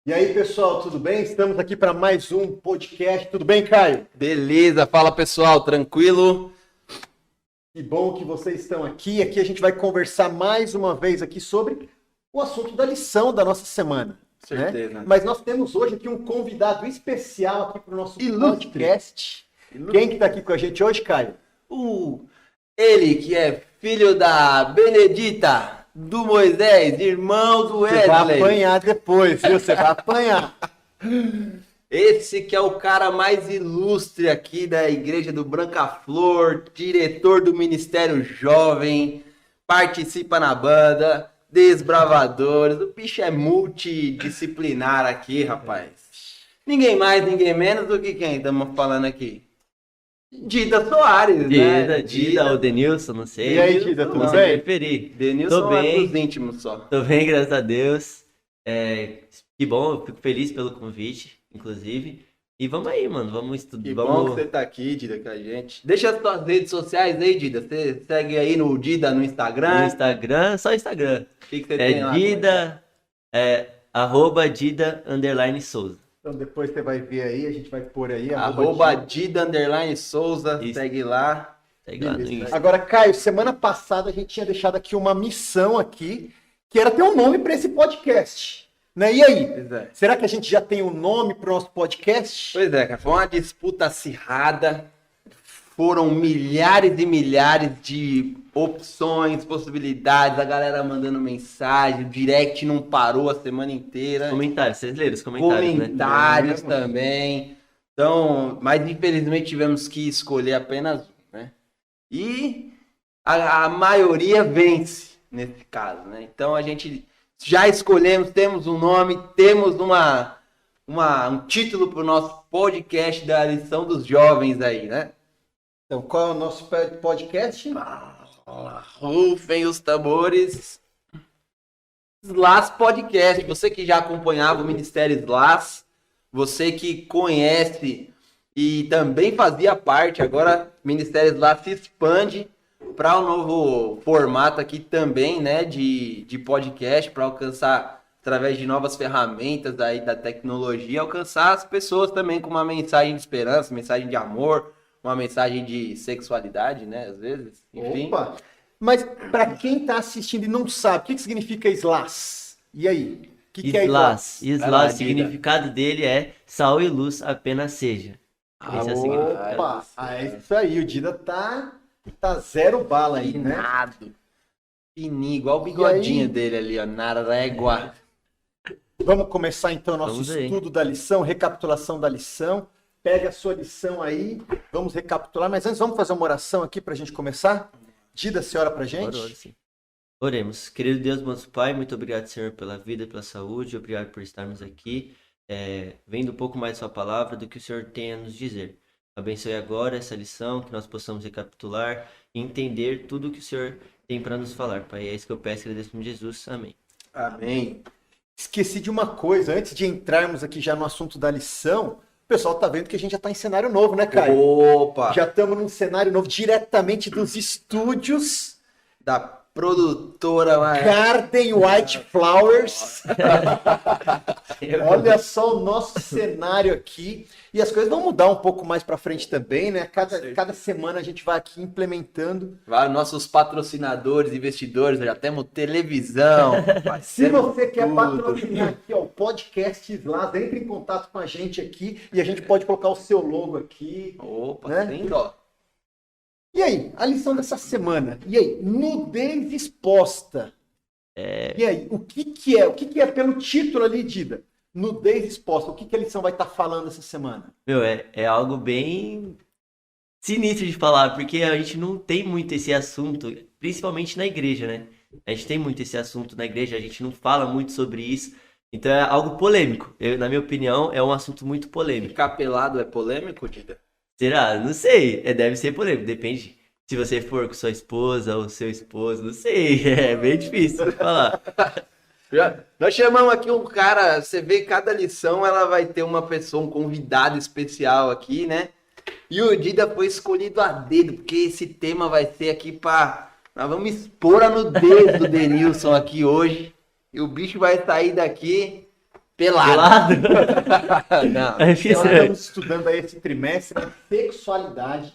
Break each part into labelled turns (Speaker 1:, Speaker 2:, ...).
Speaker 1: E aí, pessoal, tudo bem? Estamos aqui para mais um podcast. Tudo bem, Caio?
Speaker 2: Beleza, fala pessoal, tranquilo?
Speaker 1: Que bom que vocês estão aqui. Aqui a gente vai conversar mais uma vez aqui sobre o assunto da lição da nossa semana.
Speaker 2: Certeza.
Speaker 1: Né? Mas nós temos hoje aqui um convidado especial aqui para o nosso
Speaker 2: Ilustre.
Speaker 1: podcast. Quem que está aqui com a gente hoje, Caio?
Speaker 2: Ele que é filho da Benedita, do Moisés, irmão do
Speaker 1: Você vai
Speaker 2: Wesley.
Speaker 1: apanhar depois, viu? Você vai apanhar.
Speaker 2: Esse que é o cara mais ilustre aqui da Igreja do Branca Flor, diretor do Ministério Jovem, participa na banda, Desbravadores. O bicho é multidisciplinar aqui, rapaz. Ninguém mais, ninguém menos do que quem estamos falando aqui. Dida Soares, né?
Speaker 3: Dida ou Denilson, não sei.
Speaker 1: E aí, Dida, tudo
Speaker 3: Não
Speaker 1: bem?
Speaker 3: preferi.
Speaker 2: Denilson
Speaker 3: Tô
Speaker 2: é
Speaker 3: bem.
Speaker 2: dos íntimos só.
Speaker 3: Tô bem, graças a Deus. Que bom, eu fico feliz pelo convite, inclusive. E vamos aí, mano, vamos estudar.
Speaker 2: Que bom que você tá aqui, Dida, com a gente. Deixa as suas redes sociais aí, Dida. Você segue aí no Dida no Instagram.
Speaker 3: No Instagram, só Instagram.
Speaker 2: O que você tem lá?
Speaker 3: Dida, @Dida_Souza.
Speaker 1: Então depois você vai ver aí, a gente vai pôr aí.
Speaker 2: Arroba Dida_Souza.
Speaker 3: Isso.
Speaker 2: Segue lá.
Speaker 3: Segue lá no
Speaker 1: Beleza.
Speaker 3: Insta.
Speaker 1: Agora, Caio, semana passada a gente tinha deixado aqui uma missão aqui, que era ter um nome para esse podcast. Né? E aí?
Speaker 2: Pois é.
Speaker 1: Será que a gente já tem um nome para o nosso podcast?
Speaker 2: Pois é, cara. Foi uma disputa acirrada. Foram milhares e milhares de opções, possibilidades. A galera mandando mensagem. O direct não parou a semana inteira.
Speaker 3: Comentários, vocês leram os comentários, né?
Speaker 2: Comentários
Speaker 1: É,
Speaker 2: também. Então, mas infelizmente tivemos que escolher apenas um, né? E a maioria vence nesse caso, né? Então a gente já escolhemos, temos um nome, temos um título para o nosso podcast da lição dos jovens aí, né?
Speaker 1: Então, qual é o nosso podcast?
Speaker 2: Rufem os tambores. Slas Podcast. Você que já acompanhava o Ministério Slas, você que conhece e também fazia parte, agora o Ministério Slas se expande para um novo formato aqui também, né, de podcast, para alcançar, através de novas ferramentas aí da tecnologia, alcançar as pessoas também com uma mensagem de esperança, mensagem de amor, uma mensagem de sexualidade, né, às vezes, enfim.
Speaker 1: Opa! Mas para quem está assistindo e não sabe, o que significa SLAS? E aí? O que é
Speaker 3: Islas.
Speaker 1: SLAS?
Speaker 2: Vai lá,
Speaker 3: Islas, o significado dele é sal e luz apenas seja. Esse é o significado.
Speaker 1: Opa! É isso aí, o Dida tá zero bala aí, né?
Speaker 2: Finado. Fininho, igual o bigodinho
Speaker 1: aí?
Speaker 2: dele ali, ó, na régua.
Speaker 1: Vamos começar então nosso
Speaker 3: Vamos aí.
Speaker 1: estudo da lição, recapitulação da lição. Pega a sua lição aí, vamos recapitular. Mas antes, vamos fazer uma oração aqui para a gente começar? Dida, você ora pra gente?
Speaker 3: Ora, sim. Oremos. Querido Deus, nosso Pai, muito obrigado, Senhor, pela vida, pela saúde. Obrigado por estarmos aqui, vendo um pouco mais de sua palavra do que o Senhor tem a nos dizer. Abençoe agora essa lição, que nós possamos recapitular e entender tudo o que o Senhor tem para nos falar. Pai, é isso que eu peço e agradeço em nome de Jesus. Amém.
Speaker 2: Amém.
Speaker 1: Esqueci de uma coisa, antes de entrarmos aqui já no assunto da lição, o pessoal tá vendo que a gente já tá em cenário novo, né, Caio?
Speaker 2: Opa!
Speaker 1: Já estamos num cenário novo, diretamente dos estúdios
Speaker 2: Da produtora lá.
Speaker 1: Garden White Flowers. Olha só o nosso cenário aqui. E as coisas vão mudar um pouco mais para frente também, né? Cada semana a gente vai aqui implementando.
Speaker 2: Nossos patrocinadores, investidores, já temos televisão.
Speaker 1: Se você quer
Speaker 2: tudo.
Speaker 1: patrocinar aqui, ó, o podcast Slas, entre em contato com a gente aqui e a gente pode colocar o seu logo aqui.
Speaker 2: Opa,
Speaker 1: Né?
Speaker 2: sem dó.
Speaker 1: E aí, a lição dessa semana? E aí, nudez exposta. E aí, o que é? O que é pelo título ali, Dida? Nudez exposta. O que a lição vai estar falando essa semana?
Speaker 3: Meu, é algo bem sinistro de falar, porque a gente não tem muito esse assunto, principalmente na igreja, né? A gente tem muito esse assunto na igreja, a gente não fala muito sobre isso. Então é algo polêmico. Na minha opinião, é um assunto muito polêmico.
Speaker 2: Ficar pelado é polêmico, Dida?
Speaker 3: Será? Não sei. Deve ser polêmico, depende. Se você for com sua esposa ou seu esposo, não sei. É bem difícil de falar.
Speaker 2: Nós chamamos aqui um cara, você vê cada lição, ela vai ter uma pessoa, um convidado especial aqui, né? E o Dida foi escolhido a dedo, porque esse tema vai ser aqui pra... Nós vamos expor a nudez do Denilson aqui hoje. E o bicho vai sair daqui
Speaker 3: Pelado?
Speaker 2: Não.
Speaker 3: Aí fiz-
Speaker 1: Nós estamos estudando aí esse trimestre sexualidade.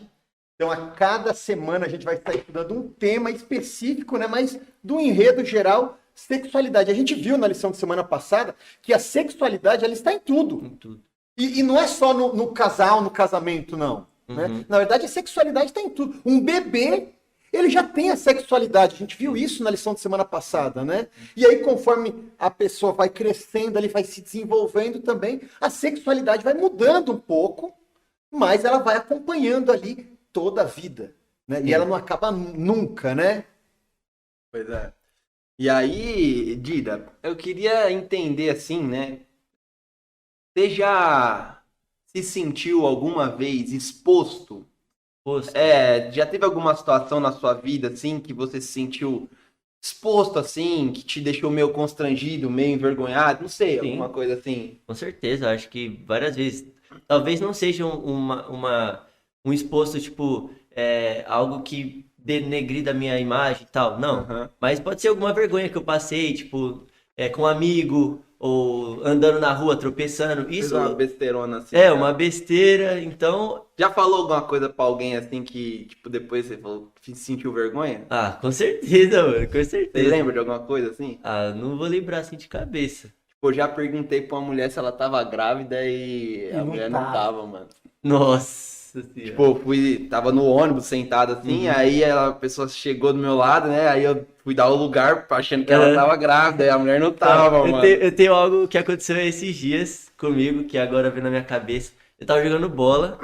Speaker 1: Então, a cada semana a gente vai estar estudando um tema específico, né? Mas do enredo geral, sexualidade. A gente viu na lição de semana passada que a sexualidade ela está em tudo.
Speaker 3: Em tudo.
Speaker 1: E não é só no casal, no casamento, não. Né?
Speaker 3: Uhum.
Speaker 1: Na verdade, a sexualidade está em tudo. Um bebê, ele já tem a sexualidade. A gente viu isso na lição de semana passada, né? E aí, conforme a pessoa vai crescendo, ele vai se desenvolvendo também, a sexualidade vai mudando um pouco, mas ela vai acompanhando ali toda a vida. Né? E ela não acaba nunca, né?
Speaker 2: Pois é. E aí, Dida, eu queria entender assim, né? Você já se sentiu alguma vez exposto?
Speaker 3: Posto.
Speaker 2: Já teve alguma situação na sua vida, assim, que você se sentiu exposto, assim, que te deixou meio constrangido, meio envergonhado? Não sei,
Speaker 3: Sim.
Speaker 2: alguma coisa assim.
Speaker 3: Com certeza, acho que várias vezes. Talvez não seja um exposto, tipo, algo que denegrida a minha imagem e tal, não.
Speaker 2: Aham.
Speaker 3: Mas pode ser alguma vergonha que eu passei, tipo, com um amigo, ou andando na rua, tropeçando.
Speaker 2: Fez
Speaker 3: Isso
Speaker 2: uma besteirona assim.
Speaker 3: é uma besteira, então.
Speaker 2: Já falou alguma coisa pra alguém, assim, que, tipo, depois você falou, sentiu vergonha?
Speaker 3: Ah, com certeza, mano, com
Speaker 2: Você
Speaker 3: certeza.
Speaker 2: lembra de alguma coisa assim?
Speaker 3: Ah, não vou lembrar assim de cabeça.
Speaker 2: Tipo, eu já perguntei pra uma mulher se ela tava grávida e a
Speaker 1: não
Speaker 2: mulher
Speaker 1: tava.
Speaker 2: não tava, mano.
Speaker 3: Nossa senhora.
Speaker 2: Tipo, eu tava no ônibus sentado assim, aí a pessoa chegou do meu lado, né? Aí eu fui dar o lugar achando que ela
Speaker 3: Aham.
Speaker 2: tava grávida, e a mulher não tava, mano.
Speaker 3: Eu tenho algo que aconteceu esses dias comigo, que agora vem na minha cabeça. Eu tava jogando bola,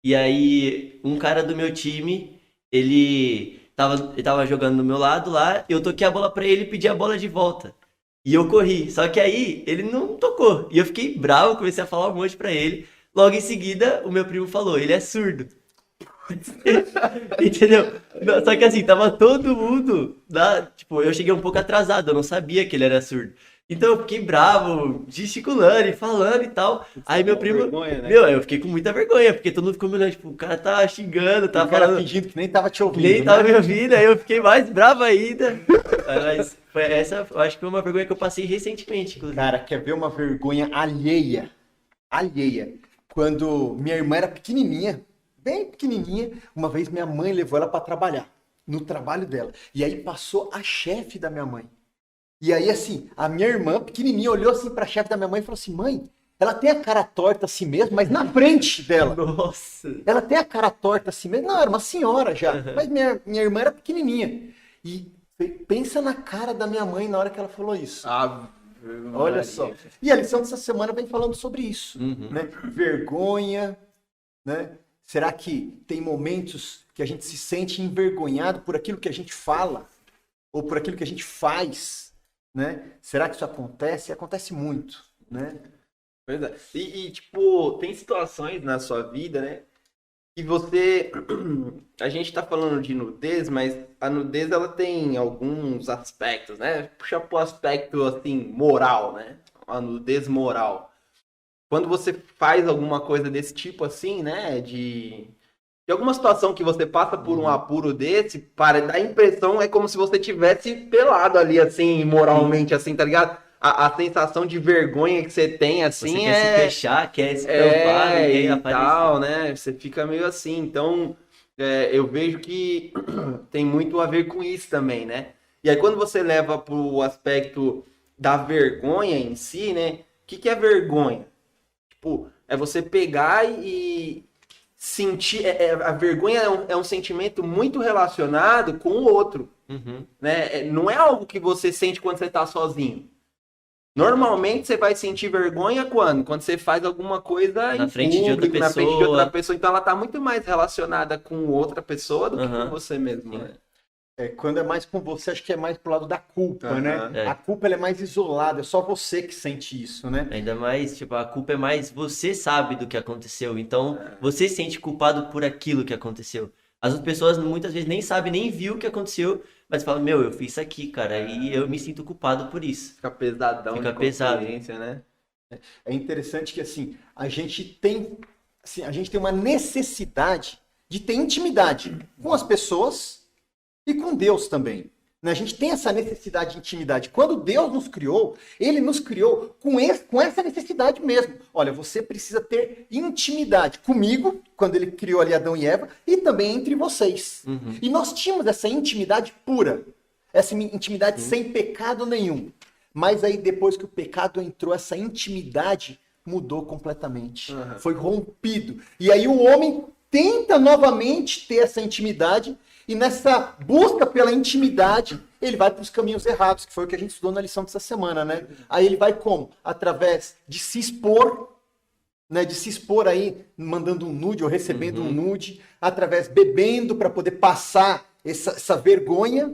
Speaker 3: e aí um cara do meu time, ele tava jogando do meu lado lá, eu toquei a bola pra ele e pedi a bola de volta. E eu corri, só que aí ele não tocou. E eu fiquei bravo, comecei a falar um monte pra ele. Logo em seguida, o meu primo falou, ele é surdo. Entendeu? Não, só que assim, tava todo mundo lá, tipo, eu cheguei um pouco atrasado, eu não sabia que ele era surdo. Então eu fiquei bravo, gesticulando e falando e tal. Aí meu
Speaker 2: com
Speaker 3: primo,
Speaker 2: vergonha, né?
Speaker 3: meu, eu fiquei com muita vergonha, porque todo mundo ficou me olhando, tipo, o cara tá xingando, tá
Speaker 1: O cara
Speaker 3: falando,
Speaker 1: fingindo que nem tava te ouvindo.
Speaker 3: nem
Speaker 1: né?
Speaker 3: tava me ouvindo, aí eu fiquei mais bravo ainda. Mas foi essa, eu acho que foi uma vergonha que eu passei recentemente, inclusive.
Speaker 1: Cara, quer ver uma vergonha alheia? Alheia. Quando minha irmã era pequenininha, bem pequenininha, uma vez minha mãe levou ela para trabalhar, no trabalho dela. E aí passou a chefe da minha mãe. E aí, assim, a minha irmã pequenininha olhou assim pra chefe da minha mãe e falou assim, mãe, ela tem a cara torta assim mesmo, mas na frente dela.
Speaker 3: Nossa.
Speaker 1: Ela tem a cara torta assim mesmo. Não, era uma senhora já, mas minha irmã era pequenininha. E pensa na cara da minha mãe na hora que ela falou isso. Olha só. E a lição dessa semana vem falando sobre isso,
Speaker 3: Uhum.
Speaker 1: né? Vergonha, né? Será que tem momentos que a gente se sente envergonhado por aquilo que a gente fala ou por aquilo que a gente faz, né? Será que isso acontece? Acontece muito, né?
Speaker 2: Pois é. Tipo, tem situações na sua vida, né? Que você. A gente tá falando de nudez, mas a nudez ela tem alguns aspectos, né? Puxa pro aspecto assim, moral, né? A nudez moral. Quando você faz alguma coisa desse tipo assim, né? De alguma situação que você passa por um apuro desse, para dar a impressão é como se você tivesse pelado ali, assim, moralmente, assim, tá ligado? A sensação de vergonha que você tem, assim,
Speaker 3: Você quer se fechar, quer se tampar, não quer
Speaker 2: e
Speaker 3: aparecer.
Speaker 2: tal, né? Você fica meio assim. Então, eu vejo que tem muito a ver com isso também, né? E aí, quando você leva pro aspecto da vergonha em si, né? O que é vergonha? Tipo, é você pegar e sentir... a vergonha é um sentimento muito relacionado com o outro,
Speaker 3: Uhum.
Speaker 2: né? Não é algo que você sente quando você tá sozinho. Normalmente você vai sentir vergonha quando? Quando você faz alguma coisa
Speaker 3: Na
Speaker 2: em
Speaker 3: frente de outra
Speaker 2: público, na frente de outra
Speaker 3: pessoa.
Speaker 2: pessoa. Então ela tá muito mais relacionada com outra pessoa do que
Speaker 3: Aham.
Speaker 2: com você mesmo,
Speaker 3: Sim.
Speaker 2: né?
Speaker 1: Quando é mais com você, acho que é mais pro lado da culpa,
Speaker 2: Aham.
Speaker 1: né?
Speaker 3: É.
Speaker 1: A culpa ela é mais isolada, é só você que sente isso, né?
Speaker 3: Ainda mais, tipo, a culpa é mais você sabe do que aconteceu, então você se sente culpado por aquilo que aconteceu. As outras pessoas muitas vezes nem sabem, nem viu o que aconteceu, mas falam, meu, eu fiz isso aqui, cara, e eu me sinto culpado por isso.
Speaker 2: Fica pesadão
Speaker 3: Fica
Speaker 2: de
Speaker 3: pesado.
Speaker 2: consciência, né?
Speaker 1: É interessante que assim, a gente tem uma necessidade de ter intimidade com as pessoas e com Deus também, Né? A gente tem essa necessidade de intimidade. Quando Deus nos criou, Ele nos criou com essa necessidade mesmo. Olha, você precisa ter intimidade comigo, quando Ele criou ali Adão e Eva, e também entre vocês. E nós tínhamos essa intimidade pura, essa intimidade sem pecado nenhum. Mas aí depois que o pecado entrou, essa intimidade mudou completamente. Foi rompido. E aí o homem tenta novamente ter essa intimidade, e nessa busca pela intimidade, ele vai para os caminhos errados, que foi o que a gente estudou na lição dessa semana, né? Aí ele vai como? Através de se expor, né? De se expor aí, mandando um nude ou recebendo um nude, através bebendo para poder passar essa vergonha,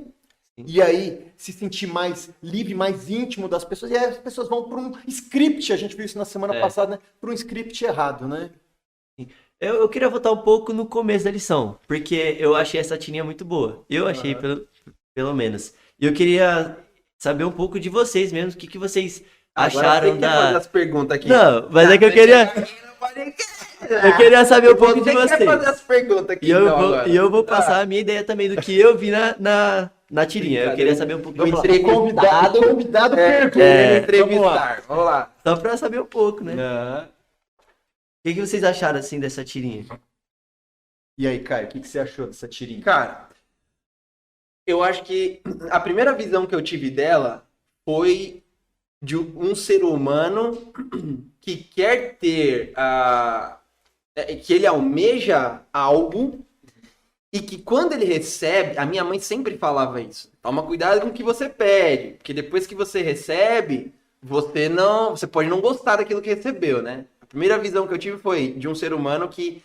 Speaker 1: e aí se sentir mais livre, mais íntimo das pessoas, e aí as pessoas vão para um script, a gente viu isso na semana passada, né? Para um script errado, né?
Speaker 3: Eu queria voltar um pouco no começo da lição, porque eu achei essa tirinha muito boa. Eu achei, pelo menos. E eu queria saber um pouco de vocês mesmo, o que vocês acharam
Speaker 2: da... fazer as perguntas aqui.
Speaker 3: Não, mas é que eu queria... Eu queria saber um pouco de vocês.
Speaker 2: Quer fazer as perguntas aqui,
Speaker 3: e eu vou passar a minha ideia também do que eu vi na tirinha. Eu queria saber um pouco de vocês.
Speaker 1: Convidado
Speaker 2: entrevistar. Vamos lá.
Speaker 3: Só pra saber um pouco, né? O que vocês acharam, assim, dessa tirinha?
Speaker 1: E aí, Caio, o que você achou dessa tirinha?
Speaker 2: Cara, eu acho que a primeira visão que eu tive dela foi de um ser humano que quer ter que ele almeja algo e que quando ele recebe, a minha mãe sempre falava isso, toma cuidado com o que você pede, porque depois que você recebe, você pode não gostar daquilo que recebeu, né? A primeira visão que eu tive foi de um ser humano que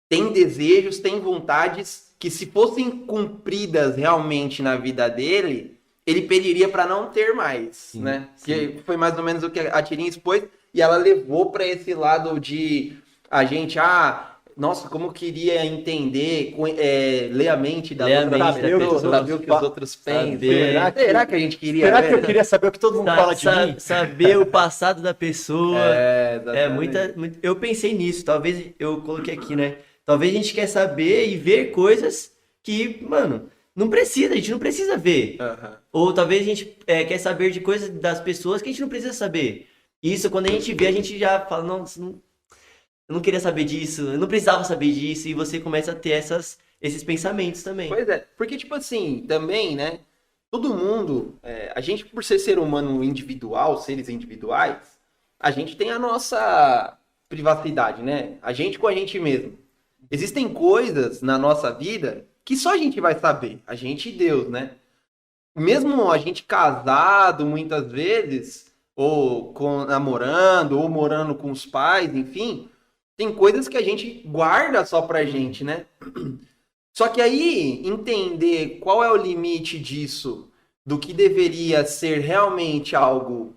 Speaker 2: tem desejos, tem vontades que se fossem cumpridas realmente na vida dele, ele pediria para não ter mais, né? Sim. Que foi mais ou menos o que a tirinha expôs, e ela levou para esse lado de a gente, nossa, como eu queria entender, ler a mente das outras pessoas, saber o que os outros pensam. Será que a gente queria?
Speaker 1: Será que eu queria saber o que todo mundo fala de mim?
Speaker 3: Saber o passado da pessoa. Eu pensei nisso, talvez eu coloquei aqui, né? Talvez a gente quer saber e ver coisas que, mano, a gente não precisa ver. Ou talvez a gente quer saber de coisas das pessoas que a gente não precisa saber. Isso, quando a gente vê, a gente já fala, não, eu não queria saber disso, eu não precisava saber disso, e você começa a ter esses pensamentos também.
Speaker 2: Pois é, porque tipo assim, também, né, todo mundo, a gente por ser humano individual, seres individuais, a gente tem a nossa privacidade, né, a gente com a gente mesmo. Existem coisas na nossa vida que só a gente vai saber, a gente e Deus, né. Mesmo a gente casado, muitas vezes, ou namorando, ou morando com os pais, enfim... Tem coisas que a gente guarda só pra gente, né? Só que aí, entender qual é o limite disso, do que deveria ser realmente algo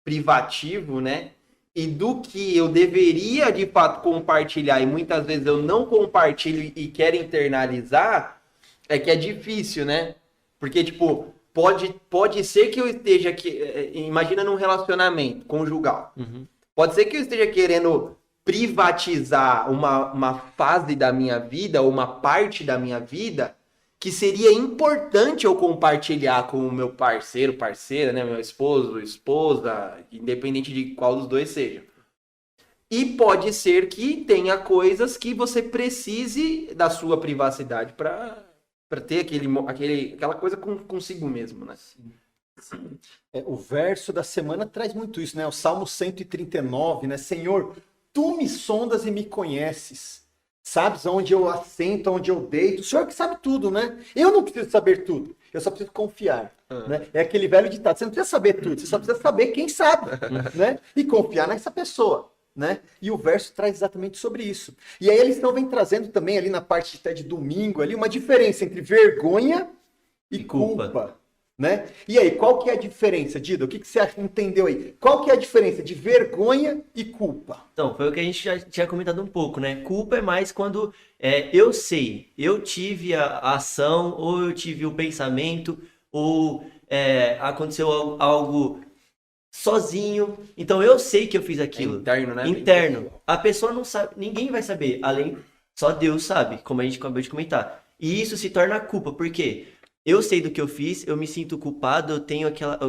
Speaker 2: privativo, né? E do que eu deveria, de fato, compartilhar, e muitas vezes eu não compartilho e quero internalizar, é que é difícil, né? Porque, tipo, pode ser que eu esteja aqui... Imagina num relacionamento conjugal. Pode ser que eu esteja querendo... privatizar uma fase da minha vida, ou uma parte da minha vida, que seria importante eu compartilhar com o meu parceiro, parceira, né, meu esposo, esposa, independente de qual dos dois seja. E pode ser que tenha coisas que você precise da sua privacidade para ter aquela coisa consigo mesmo, né?
Speaker 1: Sim. O verso da semana traz muito isso, né? O Salmo 139, né? Senhor, tu me sondas e me conheces. Sabes onde eu assento, onde eu deito. O Senhor que sabe tudo, né? Eu não preciso saber tudo. Eu só preciso confiar. Né? É aquele velho ditado. Você não precisa saber tudo. Você só precisa saber quem sabe. Né? E confiar nessa pessoa. Né? E o verso traz exatamente sobre isso. E aí eles vem trazendo também ali na parte até de domingo ali, uma diferença entre vergonha e culpa. Né? E aí, qual que é a diferença, Dida? O que você entendeu aí? Qual que é a diferença de vergonha e culpa?
Speaker 3: Então, foi o que a gente já tinha comentado um pouco, né? Culpa é mais quando eu sei, eu tive a ação, ou eu tive o pensamento, ou aconteceu algo sozinho. Então, eu sei que eu fiz aquilo.
Speaker 2: É interno, né?
Speaker 3: Interno. A pessoa não sabe, ninguém vai saber, só Deus sabe, como a gente acabou de comentar. E isso se torna culpa, por quê? eu sei do que eu fiz, eu me sinto culpado, eu tenho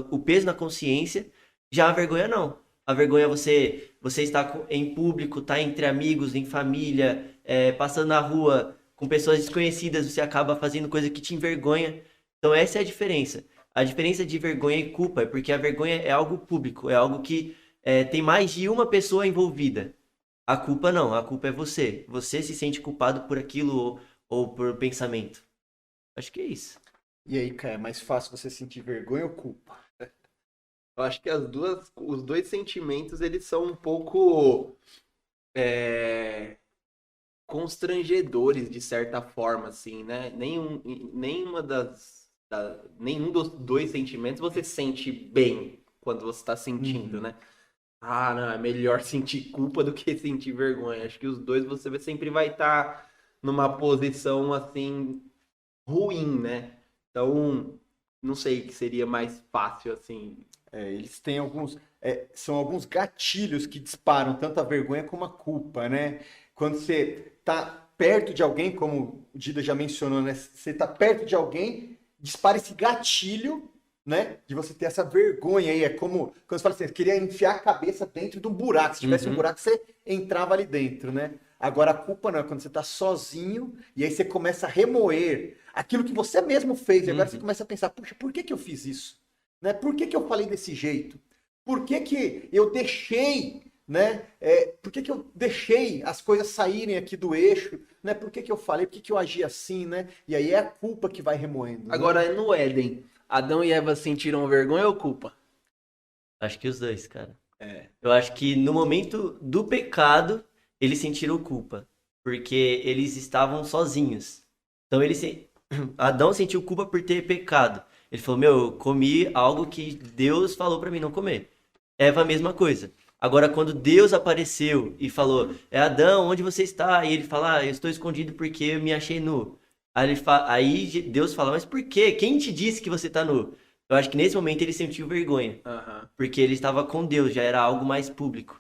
Speaker 3: o peso na consciência. Já a vergonha não. A vergonha é você está em público, tá entre amigos, em família, passando na rua com pessoas desconhecidas, você acaba fazendo coisa que te envergonha. Então essa é a diferença. A diferença de vergonha e culpa é porque a vergonha é algo público, é algo que tem mais de uma pessoa envolvida. A culpa não, a culpa é você. Você se sente culpado por aquilo ou por pensamento. Acho que é isso.
Speaker 1: E aí, cara, é mais fácil você sentir vergonha ou culpa?
Speaker 2: Eu acho que os dois sentimentos, eles são um pouco constrangedores, de certa forma, assim, né? Nenhum dos dois sentimentos você sente bem quando você tá sentindo, né? Ah, não, é melhor sentir culpa do que sentir vergonha. Acho que os dois você sempre vai estar numa posição, assim, ruim, né? Então, não sei o que seria mais fácil, assim.
Speaker 1: Eles têm são alguns gatilhos que disparam tanto a vergonha como a culpa, né? Quando você tá perto de alguém, como o Dida já mencionou, né? Você tá perto de alguém, dispara esse gatilho, né? De você ter essa vergonha aí. É como quando você fala assim, eu queria enfiar a cabeça dentro de um buraco. Se tivesse um buraco, você entrava ali dentro, né? Agora a culpa não, é quando você tá sozinho e aí você começa a remoer aquilo que você mesmo fez. E agora você começa a pensar, puxa, por que eu fiz isso? Né? Por que eu falei desse jeito? Por que eu deixei, né? Por que eu deixei as coisas saírem aqui do eixo? Né? Por que eu falei? Por que eu agi assim, né? E aí é a culpa que vai remoendo.
Speaker 2: Agora, no Éden, Adão e Eva sentiram vergonha ou culpa?
Speaker 3: Acho que os dois, cara. Eu acho que no momento do pecado, eles sentiram culpa. Porque eles estavam sozinhos. Então, Adão sentiu culpa por ter pecado. Ele falou, eu comi algo que Deus falou pra mim não comer. Eva, a mesma coisa. Agora, quando Deus apareceu e falou, Adão, onde você está? E ele fala, eu estou escondido porque eu me achei nu. Aí Deus fala, mas por quê? Quem te disse que você está nu? Eu acho que nesse momento ele sentiu vergonha. Porque ele estava com Deus, já era algo mais público.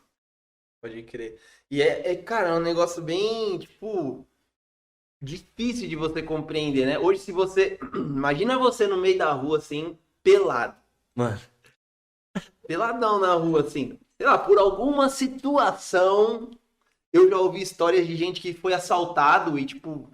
Speaker 2: Pode crer. E cara, é um negócio bem, tipo, difícil de você compreender, né? Hoje, se você... Imagina você no meio da rua, assim, pelado.
Speaker 3: Mano.
Speaker 2: Peladão na rua, assim. Sei lá, por alguma situação, eu já ouvi histórias de gente que foi assaltado e, tipo,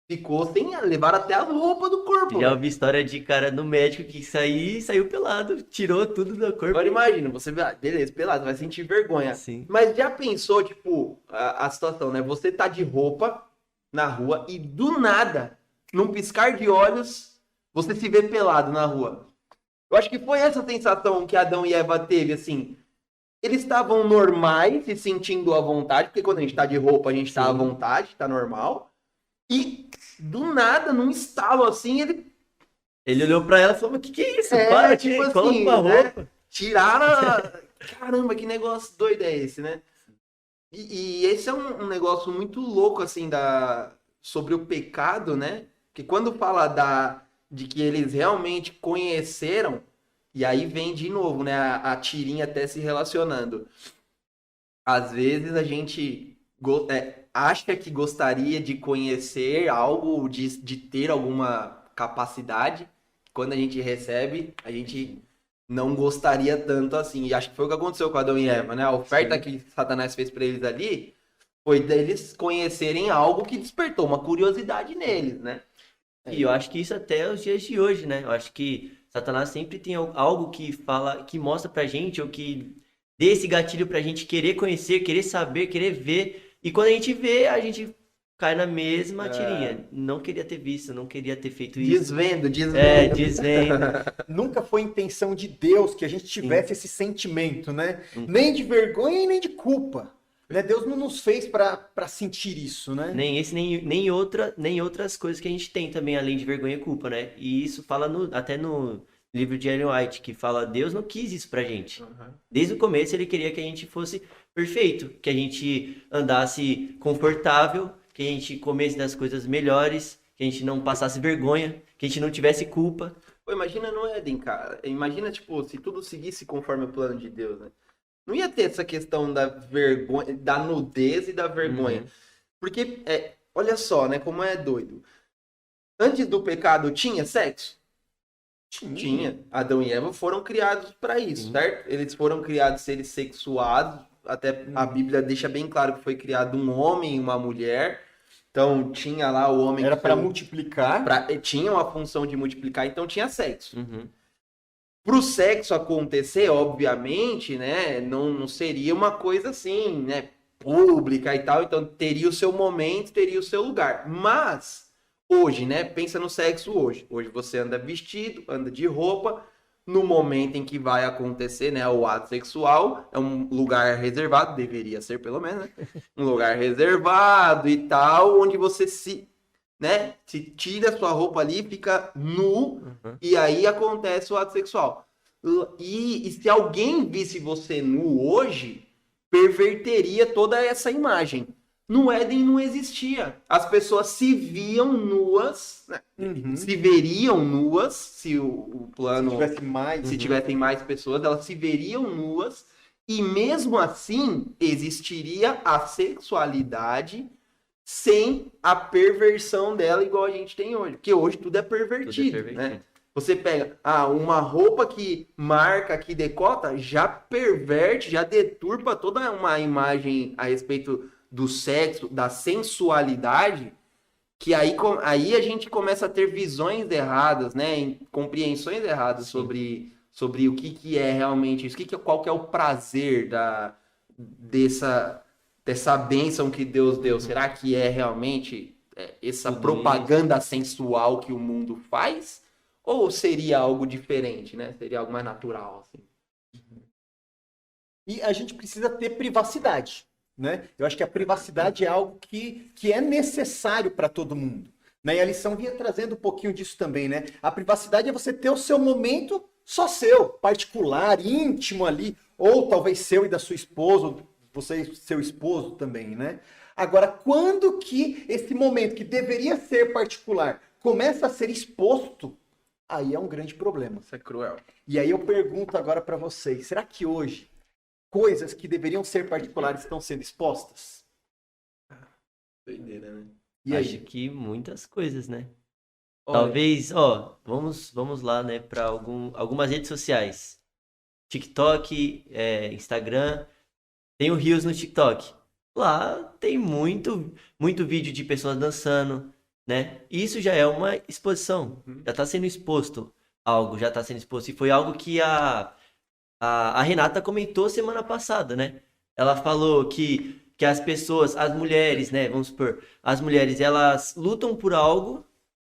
Speaker 2: ficou sem levar até a roupa do corpo.
Speaker 3: Já ouvi história de cara no médico que saiu pelado, tirou tudo do corpo.
Speaker 2: Agora imagina, você, beleza, pelado, vai sentir vergonha.
Speaker 3: Sim.
Speaker 2: Mas já pensou, tipo, a situação, né? Você tá de roupa na rua e do nada, num piscar de olhos, você se vê pelado na rua. Eu acho que foi essa sensação que Adão e Eva teve, assim. Eles estavam normais, se sentindo à vontade, porque quando a gente tá de roupa, a gente tá à vontade, tá normal. E do nada, num estalo assim,
Speaker 3: ele olhou pra ela e falou, mas que é isso? Para,
Speaker 2: tipo assim,
Speaker 3: coloca uma roupa.
Speaker 2: Né? Tiraram Caramba, que negócio doido é esse, né? E esse é um negócio muito louco, assim, sobre o pecado, né? Que quando fala de que eles realmente conheceram, e aí vem de novo, né? A tirinha até se relacionando. Às vezes a gente acha que gostaria de conhecer algo, de ter alguma capacidade. Quando a gente recebe, a gente não gostaria tanto assim. E acho que foi o que aconteceu com Adão e Eva, né? A oferta que Satanás fez para eles ali foi deles conhecerem algo que despertou uma curiosidade neles, né?
Speaker 3: E eu acho que isso até os dias de hoje, né? Eu acho que Satanás sempre tem algo que fala, que mostra pra gente, ou que dê esse gatilho pra gente querer conhecer, querer saber, querer ver. E quando a gente vê, a gente cai na mesma tirinha. Não queria ter visto, não queria ter feito isso.
Speaker 2: Desvendo.
Speaker 3: Desvendo.
Speaker 1: Nunca foi intenção de Deus que a gente tivesse esse sentimento, né? Nem de vergonha e nem de culpa. Né? Deus não nos fez para sentir isso, né?
Speaker 3: Nem outras coisas que a gente tem também, além de vergonha e culpa, né? E isso fala até no livro de Ellen White, que fala, Deus não quis isso pra gente. Desde o começo ele queria que a gente fosse perfeito, que a gente andasse confortável, que a gente comesse das coisas melhores, que a gente não passasse vergonha, que a gente não tivesse culpa.
Speaker 2: Pô, imagina no Éden, cara. Imagina, tipo, se tudo seguisse conforme o plano de Deus, né? Não ia ter essa questão da vergonha, da nudez e da vergonha. Porque, olha só, né, como é doido. Antes do pecado tinha sexo? Tinha. Adão e Eva foram criados para isso, certo? Eles foram criados seres sexuados, até a Bíblia deixa bem claro que foi criado um homem e uma mulher. Então tinha lá o homem
Speaker 1: Era
Speaker 2: que
Speaker 1: para
Speaker 2: foi-
Speaker 1: multiplicar.
Speaker 2: tinha uma função de multiplicar, então tinha sexo.
Speaker 3: Uhum.
Speaker 2: Pro sexo acontecer, obviamente, né, não seria uma coisa assim, né, pública e tal, então teria o seu momento, teria o seu lugar. Mas hoje, né, pensa no sexo hoje. Hoje você anda vestido, anda de roupa, no momento em que vai acontecer, né, o ato sexual, é um lugar reservado, deveria ser pelo menos, né? Um lugar reservado e tal, onde você se tira a sua roupa ali, fica nu, e aí acontece o ato sexual. E se alguém visse você nu hoje, perverteria toda essa imagem. No Éden não existia. As pessoas se viam nuas, né? Se veriam nuas, se o plano... Se tivessem mais pessoas, elas se veriam nuas, e mesmo assim existiria a sexualidade sem a perversão dela igual a gente tem hoje. Porque hoje tudo é pervertido, né? Você pega uma roupa que marca, que decota, já perverte, já deturpa toda uma imagem a respeito do sexo, da sensualidade, que aí a gente começa a ter visões erradas, né? Compreensões erradas sobre o que é realmente isso, qual que é o prazer dessa bênção que Deus deu. Será que é realmente essa propaganda sensual que o mundo faz? Ou seria algo diferente, né? Seria algo mais natural, assim.
Speaker 1: E a gente precisa ter privacidade, né? Eu acho que a privacidade é algo que é necessário para todo mundo, né? E a lição vinha trazendo um pouquinho disso também, né? A privacidade é você ter o seu momento só seu, particular, íntimo ali, ou talvez seu e da sua esposa, ou você e seu esposo também, né? Agora, quando que esse momento que deveria ser particular começa a ser exposto, aí é um grande problema.
Speaker 2: Isso é cruel.
Speaker 1: E aí eu pergunto agora para vocês, será que hoje coisas que deveriam ser particulares estão sendo expostas?
Speaker 2: Doideira, né?
Speaker 1: E aí?
Speaker 3: Acho que muitas coisas, né?
Speaker 2: Olha,
Speaker 3: Talvez, vamos lá, né, para algumas redes sociais. TikTok, Instagram, tem o Reels no TikTok. Lá tem muito vídeo de pessoas dançando, né? Isso já é uma exposição. Já está sendo exposto algo, já está sendo exposto. E foi algo que a Renata comentou semana passada, né? Ela falou que as pessoas, as mulheres, né? Vamos supor, as mulheres, elas lutam por algo,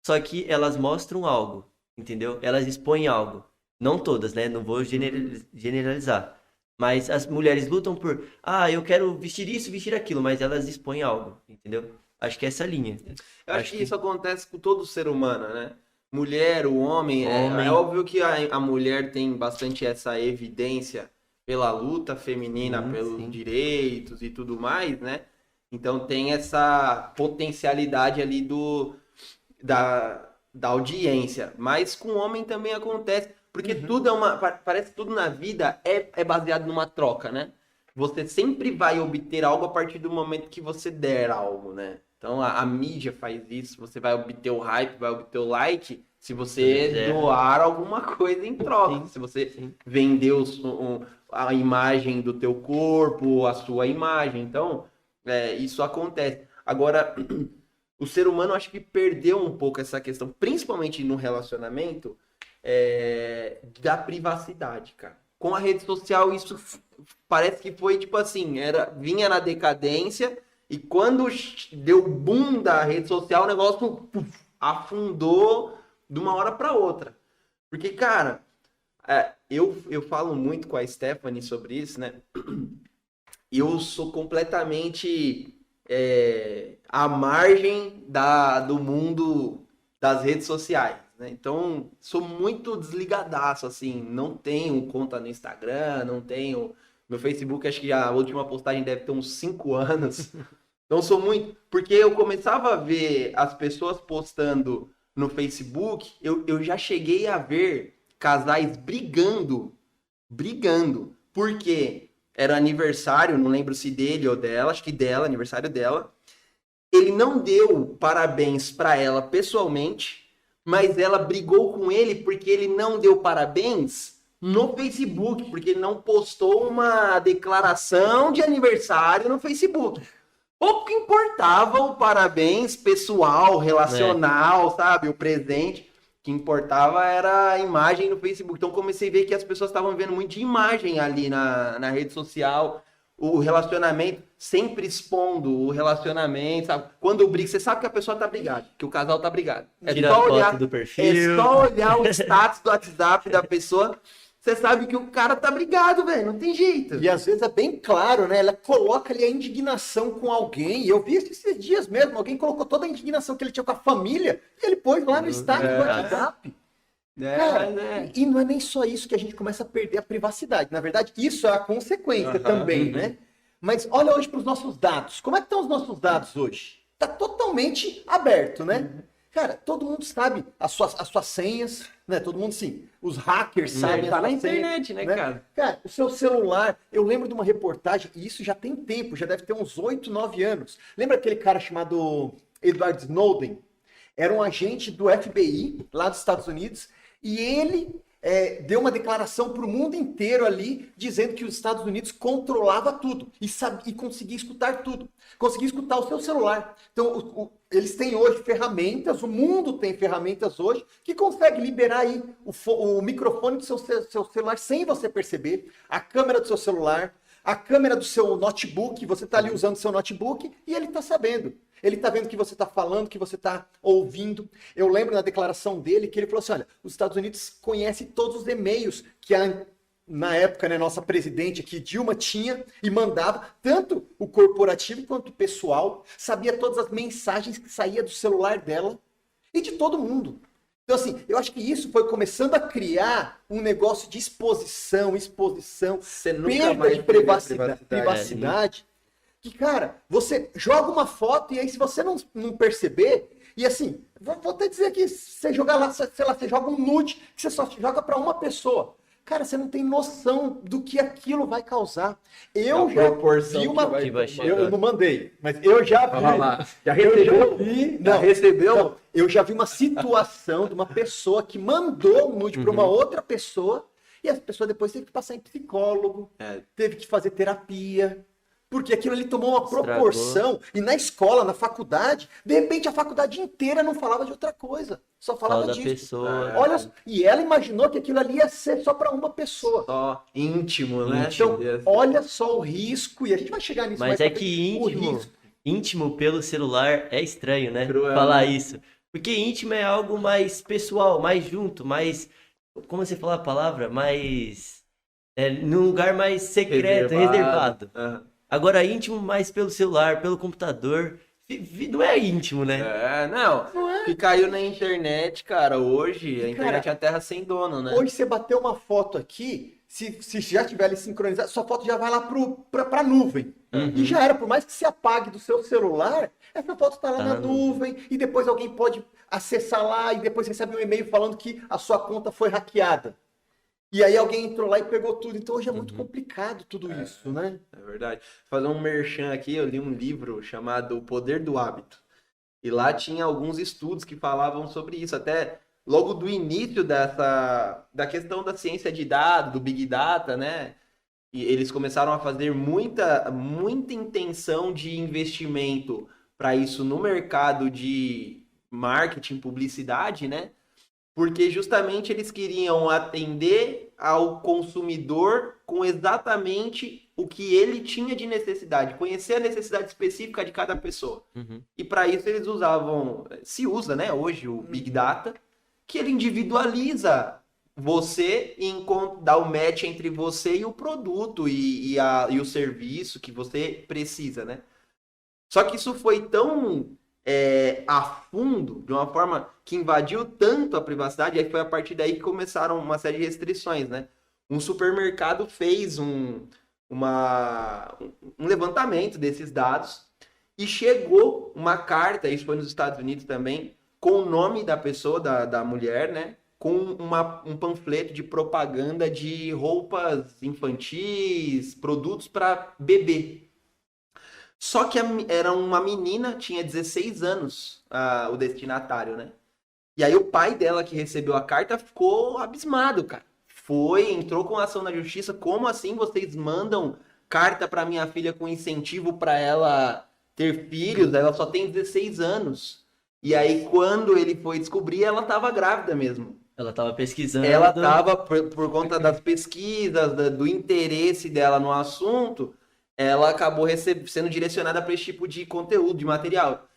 Speaker 3: só que elas mostram algo, entendeu? Elas expõem algo. Não todas, né? Não vou generalizar. Mas as mulheres lutam por, eu quero vestir isso, vestir aquilo, mas elas expõem algo, entendeu? Acho que é essa linha.
Speaker 2: eu acho que isso acontece com todo ser humano, né? Mulher, o homem,
Speaker 3: Homem.
Speaker 2: é óbvio que a mulher tem bastante essa evidência pela luta feminina, pelos
Speaker 3: Sim.
Speaker 2: direitos e tudo mais, né? Então tem essa potencialidade ali da audiência. Mas com o homem também acontece, porque tudo parece que tudo na vida é baseado numa troca, né? Você sempre vai obter algo a partir do momento que você der algo, né? Então a mídia faz isso, você vai obter o hype, vai obter o like, se você doar alguma coisa em troca.
Speaker 3: Sim,
Speaker 2: se você
Speaker 3: sim.
Speaker 2: vender a imagem do teu corpo, a sua imagem. Então, isso acontece. Agora, o ser humano acho que perdeu um pouco essa questão, principalmente no relacionamento, da privacidade, cara. Com a rede social, isso parece que foi tipo assim, vinha na decadência, e quando deu boom da rede social, o negócio afundou de uma hora para outra. Porque, cara, eu falo muito com a Stephanie sobre isso, né? Eu sou completamente à margem do mundo das redes sociais, né? Então, sou muito desligadaço, assim. Não tenho conta no Instagram, não tenho... Meu Facebook, acho que a última postagem deve ter uns 5 anos. Não sou muito... Porque eu começava a ver as pessoas postando no Facebook, eu já cheguei a ver casais brigando. Porque era aniversário, não lembro se dele ou dela, acho que dela, aniversário dela. Ele não deu parabéns para ela pessoalmente, mas ela brigou com ele porque ele não deu parabéns no Facebook, porque ele não postou uma declaração de aniversário no Facebook. Pouco importava o parabéns pessoal, relacional, sabe? O presente. O que importava era a imagem no Facebook. Então comecei a ver que as pessoas estavam vendo muito de imagem ali na rede social. O relacionamento, sempre expondo o relacionamento, sabe? Quando eu brigo, você sabe que a pessoa tá brigada, que o casal tá brigado.
Speaker 3: Tira a foto do perfil.
Speaker 2: É só olhar o status do WhatsApp da pessoa, você sabe que o cara tá brigado, velho, não tem jeito.
Speaker 1: E às vezes é bem claro, né? Ela coloca ali a indignação com alguém. E eu vi isso esses dias mesmo. Alguém colocou toda a indignação que ele tinha com a família e ele pôs lá no status do WhatsApp. Cara, e não é nem só isso que a gente começa a perder a privacidade. Na verdade, isso é a consequência também, né? Mas olha hoje para os nossos dados. Como é que estão os nossos dados hoje? Tá totalmente aberto, né? Cara, todo mundo sabe as suas senhas, né? Todo mundo, sim. Os hackers sabem.
Speaker 2: Tá
Speaker 1: as
Speaker 2: na
Speaker 1: suas
Speaker 2: internet,
Speaker 1: senhas,
Speaker 2: né, cara?
Speaker 1: Cara, o seu celular, eu lembro de uma reportagem, e isso já tem tempo, já deve ter uns 8, 9 anos. Lembra aquele cara chamado Edward Snowden? Era um agente do FBI, lá dos Estados Unidos, e ele deu uma declaração para o mundo inteiro ali, dizendo que os Estados Unidos controlava tudo e conseguia escutar tudo. Conseguia escutar o seu celular. Então, eles têm hoje ferramentas, o mundo tem ferramentas hoje, que consegue liberar aí o microfone do seu celular sem você perceber, a câmera do seu celular, a câmera do seu notebook, você está ali usando o seu notebook e ele está sabendo. Ele está vendo o que você está falando, que você está ouvindo. Eu lembro na declaração dele que ele falou assim, olha, os Estados Unidos conhecem todos os e-mails que na época, né, nossa presidente aqui, Dilma, tinha e mandava, tanto o corporativo quanto o pessoal, sabia todas as mensagens que saía do celular dela e de todo mundo. Então, assim, eu acho que isso foi começando a criar um negócio de exposição,
Speaker 2: Você nunca
Speaker 1: perda
Speaker 2: mais
Speaker 1: de
Speaker 2: perde a
Speaker 1: privacidade. Que, cara, você joga uma foto e aí se você não perceber, e assim, vou até dizer aqui, você joga lá, sei lá, você joga um nude que você só joga para uma pessoa. Cara, você não tem noção do que aquilo vai causar. Eu já vi uma... Eu não mandei, mas eu já vi...
Speaker 2: Olha lá. Já recebeu?
Speaker 1: Já recebeu? Não, eu já vi uma situação de uma pessoa que mandou um nude para uma outra pessoa e a pessoa depois teve que passar em psicólogo, teve que fazer terapia. Porque aquilo ali tomou uma proporção. E na escola, na faculdade, de repente a faculdade inteira não falava de outra coisa. Só falava disso.
Speaker 3: Pessoa.
Speaker 1: Olha, e ela imaginou que aquilo ali ia ser só para uma pessoa.
Speaker 2: Só íntimo, né?
Speaker 1: Então, olha só o risco. E a gente vai chegar nisso.
Speaker 3: Mas é que íntimo pelo celular é estranho, né?
Speaker 2: Cruel,
Speaker 3: falar
Speaker 2: né?
Speaker 3: isso. Porque íntimo é algo mais pessoal, mais junto, mais... Como você fala a palavra? Mais... num lugar mais secreto, reservado. Agora, íntimo mais pelo celular, pelo computador. Não é íntimo, né?
Speaker 2: Não. Que caiu na internet, cara. Hoje, a internet é a terra sem dono, né?
Speaker 1: Hoje você bateu uma foto aqui, se já tiver ali sincronizado, sua foto já vai lá pra nuvem. E já era, por mais que se apague do seu celular, essa foto tá lá na nuvem, e depois alguém pode acessar lá, e depois recebe um e-mail falando que a sua conta foi hackeada. E aí alguém entrou lá e pegou tudo. Então hoje é muito complicado tudo isso, né?
Speaker 2: É verdade. Vou fazer um merchan aqui, eu li um livro chamado O Poder do Hábito. E lá tinha alguns estudos que falavam sobre isso. Até logo do início da questão da ciência de dados, do Big Data, né? E eles começaram a fazer muita intenção de investimento para isso no mercado de marketing, publicidade, né? Porque justamente eles queriam atender ao consumidor com exatamente o que ele tinha de necessidade, conhecer a necessidade específica de cada pessoa. E para isso eles se usa, né, hoje o Big Data, que ele individualiza você e dá o match entre você e o produto e o serviço que você precisa, né? Só que isso foi tão... a fundo, de uma forma que invadiu tanto a privacidade, e aí foi a partir daí que começaram uma série de restrições, né? Um supermercado fez um levantamento desses dados e chegou uma carta, isso foi nos Estados Unidos também, com o nome da pessoa, da mulher, né? Com um panfleto de propaganda de roupas infantis, produtos para bebê. Só que era uma menina, tinha 16 anos, o destinatário, né? E aí o pai dela que recebeu a carta ficou abismado, cara. Entrou com ação na justiça. Como assim vocês mandam carta pra minha filha com incentivo pra ela ter filhos? Ela só tem 16 anos. E aí quando ele foi descobrir, ela tava grávida mesmo.
Speaker 3: Ela tava pesquisando.
Speaker 2: Ela tava, por conta das pesquisas, do interesse dela no assunto, ela acabou sendo direcionada para esse tipo de conteúdo, de material.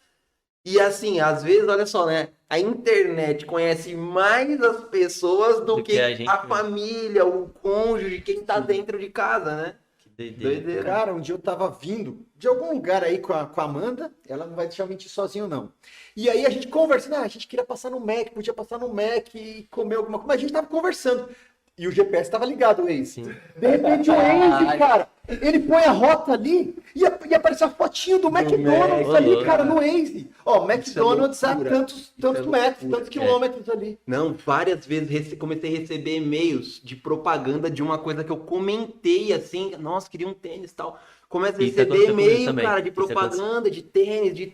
Speaker 2: E assim, às vezes, olha só, né? A internet conhece mais as pessoas do que a família, o cônjuge, quem tá dentro de casa, né?
Speaker 3: Que doideira.
Speaker 1: Cara, um dia eu tava vindo de algum lugar aí com a Amanda, ela não vai deixar eu mentir sozinho, não. E aí a gente conversando, a gente queria passar no Mac, podia passar no Mac e comer alguma coisa, mas a gente tava conversando. E o GPS tava ligado, o Waze.
Speaker 3: Sim.
Speaker 1: De repente o Waze, cara, ele põe a rota ali e aparece a fotinho do McDonald's ali, cara, no Waze. Ó, McDonald's a tantos metros, tantos quilômetros ali.
Speaker 2: Não, várias vezes comecei a receber e-mails de propaganda de uma coisa que eu comentei, assim, nossa, queria um tênis e tal. Começa a receber e-mail, cara, de propaganda, de tênis, de...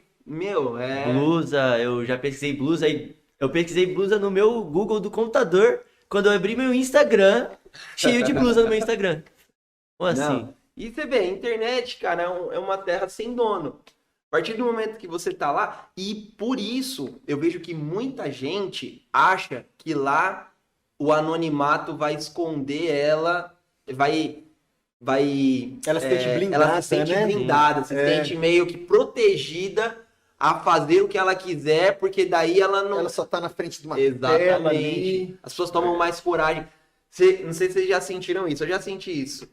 Speaker 3: Blusa, eu já pesquisei blusa, eu pesquisei blusa no meu Google do computador, quando eu abri meu Instagram, cheio de blusa no meu Instagram. Como assim?
Speaker 2: Não. E você vê, a internet, cara, é uma terra sem dono. A partir do momento que você tá lá, e por isso eu vejo que muita gente acha que lá o anonimato vai esconder ela,
Speaker 1: ela se sente blindada,
Speaker 2: ela se sente blindada, se sente meio que protegida a fazer o que ela quiser, porque daí ela não...
Speaker 1: Ela só tá na frente de uma
Speaker 2: Exatamente.
Speaker 1: tela ali.
Speaker 2: As pessoas tomam mais coragem. Não sei se vocês já sentiram isso, eu já senti isso.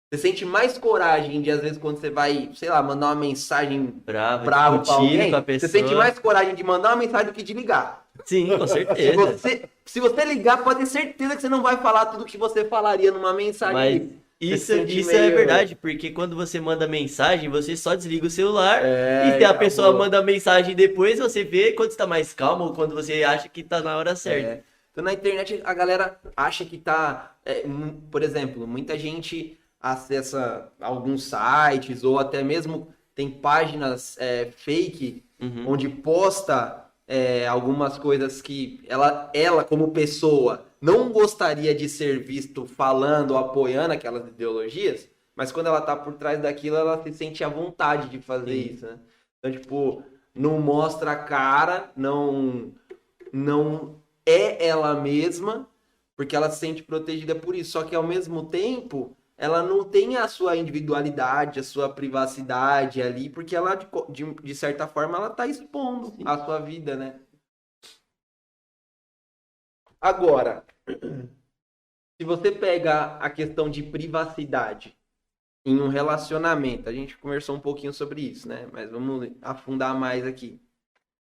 Speaker 2: Você sente mais coragem de, às vezes, quando você vai, sei lá, mandar uma mensagem brava pra alguém,
Speaker 3: com a pessoa.
Speaker 2: você sente mais coragem de mandar uma mensagem do que de ligar.
Speaker 3: Sim, com certeza.
Speaker 2: Se você ligar, pode ter certeza que você não vai falar tudo que você falaria numa mensagem.
Speaker 3: Mas isso é verdade, porque quando você manda mensagem, você só desliga o celular e se a pessoa manda mensagem depois, você vê quando está mais calmo ou quando você acha que tá na hora certa.
Speaker 2: Então na internet a galera acha que tá... por exemplo, muita gente acessa alguns sites ou até mesmo tem páginas fake onde posta algumas coisas que ela como pessoa não gostaria de ser visto falando ou apoiando aquelas ideologias, mas quando ela tá por trás daquilo, ela se sente à vontade de fazer isso, né? Então, tipo, não mostra a cara, não é ela mesma, porque ela se sente protegida por isso. Só que, ao mesmo tempo, ela não tem a sua individualidade, a sua privacidade ali, porque ela, de certa forma, ela tá expondo a sua vida, né? Agora, se você pega a questão de privacidade em um relacionamento, a gente conversou um pouquinho sobre isso, né? Mas vamos afundar mais aqui.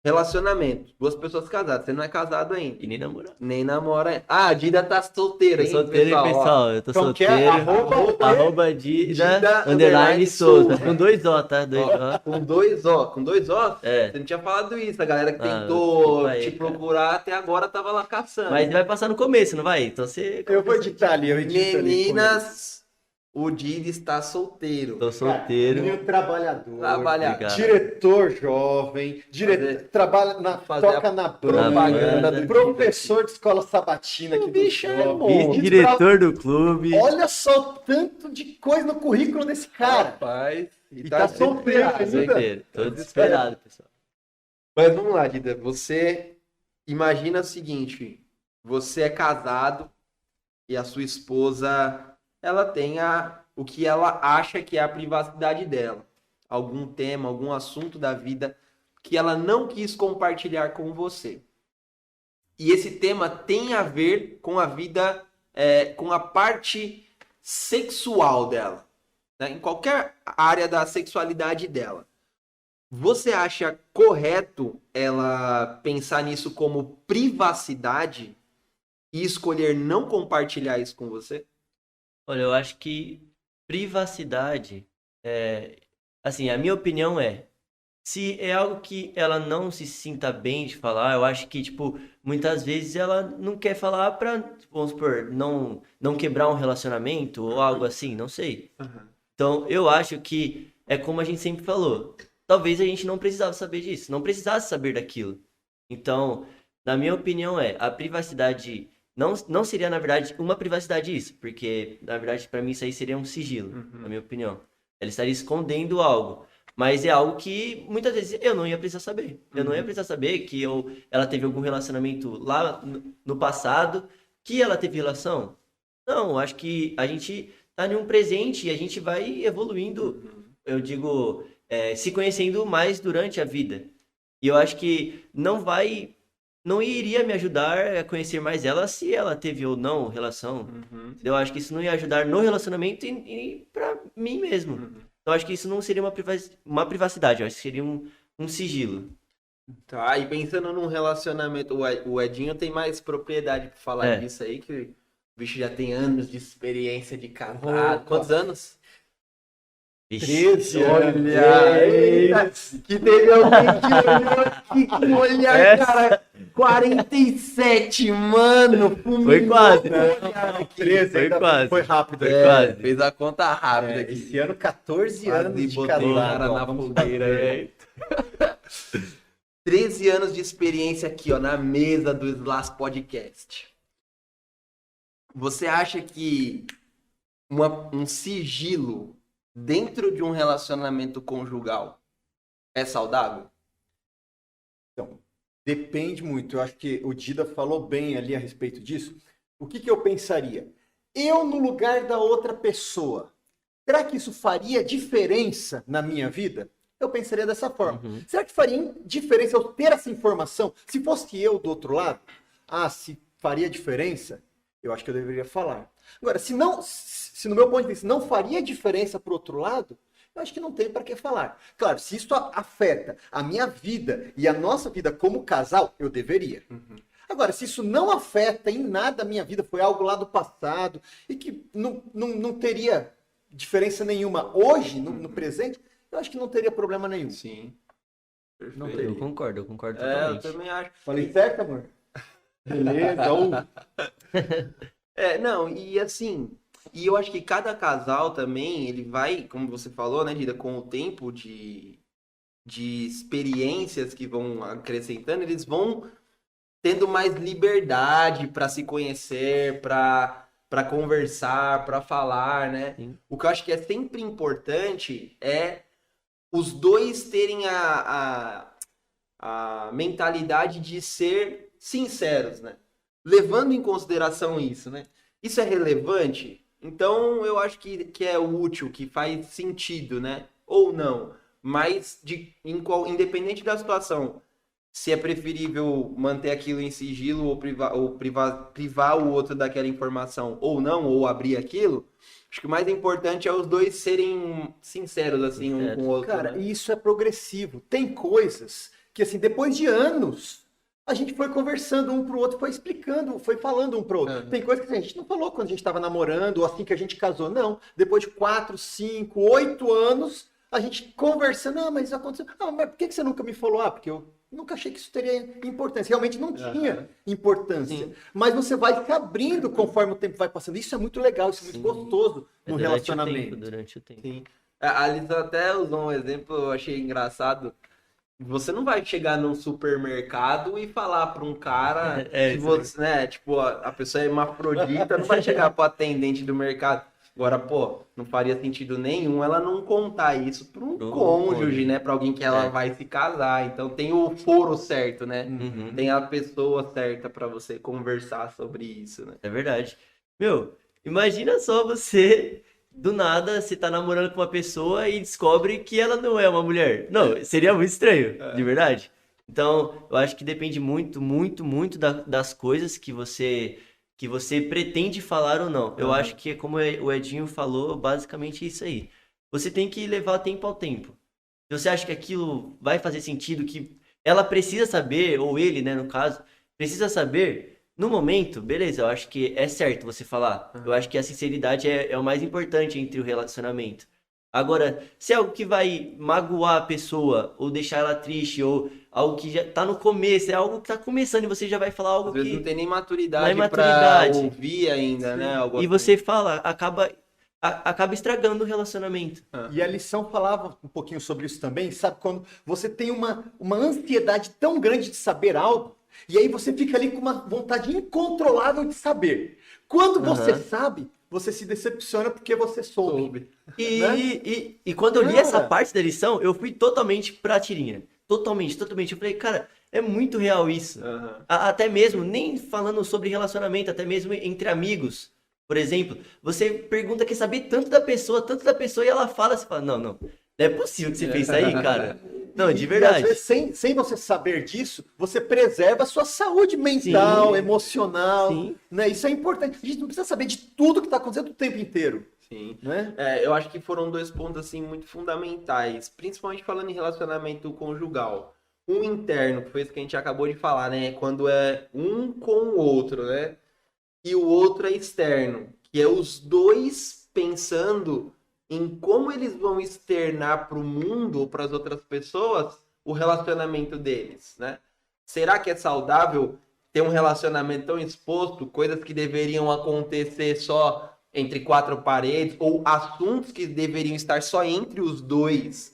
Speaker 2: Relacionamento, duas pessoas casadas, você não é casado ainda.
Speaker 3: E nem namora.
Speaker 2: Nem namora. Ah, a Dida tá solteira, hein,
Speaker 3: solteiro, pessoal? Eu tô solteiro. Arroba Dida __ Souza. Com 2 O, tá? 2 O.
Speaker 2: Com 2 O. Com 2 O?
Speaker 3: É.
Speaker 2: Você não tinha falado isso. A galera que tentou te procurar até agora tava lá caçando.
Speaker 3: Mas vai passar no começo, não vai? Então você...
Speaker 1: Eu vou editar ali,
Speaker 2: Meninas, o Dida está solteiro.
Speaker 3: Tô solteiro.
Speaker 1: Menino trabalhador.
Speaker 3: Obrigado.
Speaker 1: Diretor jovem. Trabalha toca na
Speaker 2: propaganda.
Speaker 1: Professor de escola sabatina aqui do jovem.
Speaker 3: Diretor do clube.
Speaker 1: Olha só o tanto de coisa no currículo desse cara.
Speaker 2: Rapaz.
Speaker 1: E tá solteiro ainda.
Speaker 3: Tô desesperado, pessoal.
Speaker 2: Mas vamos lá, Dida. Você imagina o seguinte. Você é casado e a sua esposa... ela tem o que ela acha que é a privacidade dela. Algum tema, algum assunto da vida que ela não quis compartilhar com você. E esse tema tem a ver com a vida, com a parte sexual dela. Né? Em qualquer área da sexualidade dela. Você acha correto ela pensar nisso como privacidade e escolher não compartilhar isso com você?
Speaker 3: Olha, eu acho que privacidade, assim, a minha opinião se é algo que ela não se sinta bem de falar, eu acho que, tipo, muitas vezes ela não quer falar pra, vamos supor, não quebrar um relacionamento ou algo assim, não sei. Então, eu acho que é como a gente sempre falou, talvez a gente não precisava saber disso, não precisasse saber daquilo. Então, Na minha opinião, a privacidade não seria, na verdade, uma privacidade isso, porque, na verdade, para mim isso aí seria um sigilo, na minha opinião. Ela estaria escondendo algo, mas é algo que muitas vezes eu não ia precisar saber. Eu não ia precisar saber que ela teve algum relacionamento lá no passado, que ela teve relação. Não, acho que a gente tá em um presente e a gente vai evoluindo, eu digo, se conhecendo mais durante a vida. E eu acho que não iria me ajudar a conhecer mais ela se ela teve ou não relação. Entendeu? Eu acho que isso não ia ajudar no relacionamento e pra mim mesmo. Então, eu acho que isso não seria uma privacidade, eu acho que seria um sigilo.
Speaker 2: Tá, e pensando num relacionamento, o Edinho tem mais propriedade pra falar disso aí, que o bicho já tem anos de experiência de casado. Quantos anos?
Speaker 1: 13
Speaker 2: Olha, eita, que teve alguém que olhou aqui com olhar, cara, 47, mano,
Speaker 3: Foi quase.
Speaker 1: Não, 13,
Speaker 3: Foi
Speaker 1: ainda
Speaker 3: quase.
Speaker 1: foi rápido.
Speaker 3: Foi quase.
Speaker 2: fez a conta rápida aqui.
Speaker 1: Esse ano, 14 anos de
Speaker 2: botei o cara
Speaker 1: casado.
Speaker 2: na fogueira. 13 anos de experiência aqui, ó, na mesa do Slash Podcast. Você acha que um sigilo dentro de um relacionamento conjugal é saudável?
Speaker 1: Então, depende muito. Eu acho que o Dida falou bem ali a respeito disso. O que eu pensaria? Eu no lugar da outra pessoa, será que isso faria diferença na minha vida? Eu pensaria dessa forma. Será que faria diferença eu ter essa informação? Se fosse eu do outro lado, se faria diferença, eu acho que eu deveria falar. Agora, se no meu ponto de vista não faria diferença para o outro lado, eu acho que não tem para que falar. Claro, se isso afeta a minha vida e a nossa vida como casal, eu deveria. Agora, se isso não afeta em nada a minha vida, foi algo lá do passado e que não teria diferença nenhuma hoje, no presente, eu acho que não teria problema nenhum.
Speaker 2: Sim.
Speaker 1: Não
Speaker 2: Perfeito.
Speaker 3: Eu concordo
Speaker 2: Eu
Speaker 3: totalmente.
Speaker 2: também acho.
Speaker 1: Falei certo, amor? Beleza.
Speaker 2: Não, e assim, e eu acho que cada casal também, ele vai, como você falou, né, Dida, com o tempo de experiências que vão acrescentando, eles vão tendo mais liberdade para se conhecer, para conversar, para falar, né?
Speaker 3: Sim.
Speaker 2: O que eu acho que é sempre importante é os dois terem a mentalidade de ser sinceros, né? Levando em consideração isso, né? Isso é relevante? Então, eu acho que é útil, que faz sentido, né? Ou não. Mas, independente da situação, se é preferível manter aquilo em sigilo ou privar o outro daquela informação ou não, ou abrir aquilo, acho que o mais importante é os dois serem sinceros, assim, um com o outro.
Speaker 1: Cara,
Speaker 2: né?
Speaker 1: e isso é progressivo. Tem coisas que, assim, depois de anos, a gente foi conversando um pro outro, foi explicando, foi falando um pro outro. Tem coisas que a gente não falou quando a gente estava namorando, ou assim que a gente casou, não. Depois de 4, 5, 8 anos, a gente conversando, mas isso aconteceu. Mas por que você nunca me falou? Porque eu nunca achei que isso teria importância. Realmente não tinha importância.
Speaker 2: Sim.
Speaker 1: Mas você vai se abrindo conforme o tempo vai passando. Isso é muito legal, isso é muito gostoso no
Speaker 3: Durante
Speaker 1: relacionamento.
Speaker 3: durante o tempo.
Speaker 2: Sim. A Alisa até usou um exemplo, eu achei engraçado. Você não vai chegar num supermercado e falar para um cara que você, né, tipo, a pessoa é hermafrodita, não vai chegar pro atendente do mercado. Agora, pô, não faria sentido nenhum ela não contar isso para um cônjuge, né, para alguém que ela vai se casar. Então tem o foro certo, né? Tem a pessoa certa para você conversar sobre isso, né?
Speaker 3: É verdade. Meu, imagina só você, do nada, você tá namorando com uma pessoa e descobre que ela não é uma mulher. Não, seria muito estranho, de verdade. Então, eu acho que depende muito, muito, muito das coisas que você pretende falar ou não. Eu acho que, como o Edinho falou, basicamente isso aí. Você tem que levar tempo ao tempo. Se você acha que aquilo vai fazer sentido, que ela precisa saber, ou ele, né, no caso, precisa saber, no momento, beleza, eu acho que é certo você falar. Eu acho que a sinceridade é o mais importante entre o relacionamento. Agora, se é algo que vai magoar a pessoa, ou deixar ela triste, ou algo que já tá no começo, é algo que tá começando e você já vai falar algo
Speaker 2: Às vezes
Speaker 3: que...
Speaker 2: não tem nem
Speaker 3: Não é
Speaker 2: maturidade para
Speaker 3: maturidade.
Speaker 2: ouvir ainda, né? Algo
Speaker 3: E
Speaker 2: assim.
Speaker 3: você fala, acaba estragando o relacionamento.
Speaker 1: E a lição falava um pouquinho sobre isso também, sabe? Quando você tem uma ansiedade tão grande de saber algo, E aí você fica ali com uma vontade incontrolável de saber. Quando você sabe, você se decepciona porque você soube.
Speaker 3: E quando eu li essa parte da lição, eu fui totalmente pra tirinha. Totalmente. Eu falei, cara, é muito real isso. Até mesmo, nem falando sobre relacionamento, até mesmo entre amigos. Por exemplo, você pergunta, quer saber tanto da pessoa, e ela fala, você fala, não é possível que você fez isso aí, cara. Não, de verdade.
Speaker 1: E às vezes, sem você saber disso, você preserva a sua saúde mental, emocional. Né? Isso é importante. A gente não precisa saber de tudo que está acontecendo o tempo inteiro.
Speaker 2: Sim.
Speaker 1: Né?
Speaker 2: Eu acho que foram 2 pontos assim, muito fundamentais, principalmente falando em relacionamento conjugal. Um interno, que foi isso que a gente acabou de falar, né? Quando é um com o outro, né? E o outro é externo, que é os dois pensando em como eles vão externar para o mundo ou para as outras pessoas o relacionamento deles, né? Será que é saudável ter um relacionamento tão exposto, coisas que deveriam acontecer só entre 4 paredes, ou assuntos que deveriam estar só entre os dois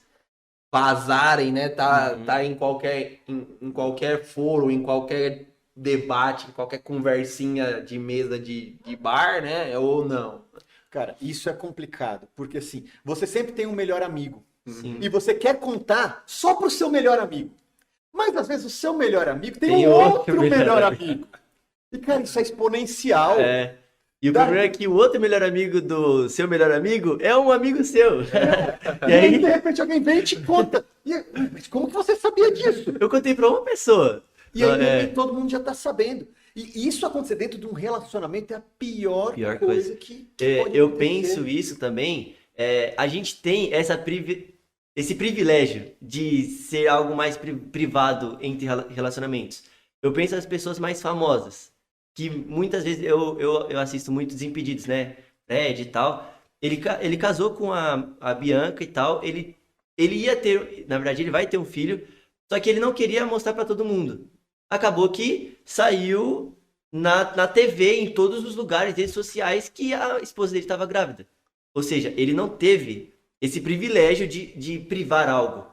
Speaker 2: vazarem, né? Tá em qualquer foro, em qualquer debate, em qualquer conversinha de mesa de bar, né? Ou não?
Speaker 1: Cara, isso é complicado, porque assim, você sempre tem um melhor amigo.
Speaker 3: Sim.
Speaker 1: E você quer contar só pro seu melhor amigo. Mas às vezes o seu melhor amigo tem um outro melhor amigo. E cara, isso é exponencial.
Speaker 3: E o problema é que o outro melhor amigo do seu melhor amigo é um amigo seu.
Speaker 1: E aí, de repente, alguém vem e te conta. Mas como que você sabia disso?
Speaker 3: Eu contei pra uma pessoa.
Speaker 1: E aí todo mundo já tá sabendo. E isso acontecer dentro de um relacionamento é a pior coisa que pode
Speaker 3: eu
Speaker 1: acontecer.
Speaker 3: penso isso também. A gente tem esse privilégio de ser algo mais privado entre relacionamentos. Eu penso nas pessoas mais famosas, que muitas vezes eu assisto muito Desimpedidos, né? Fred e tal. Ele casou com a Bianca e tal. Ele ia ter, na verdade, ele vai ter um filho, só que ele não queria mostrar pra todo mundo. Acabou que saiu na TV, em todos os lugares, redes sociais, que a esposa dele estava grávida. Ou seja, ele não teve esse privilégio de privar algo.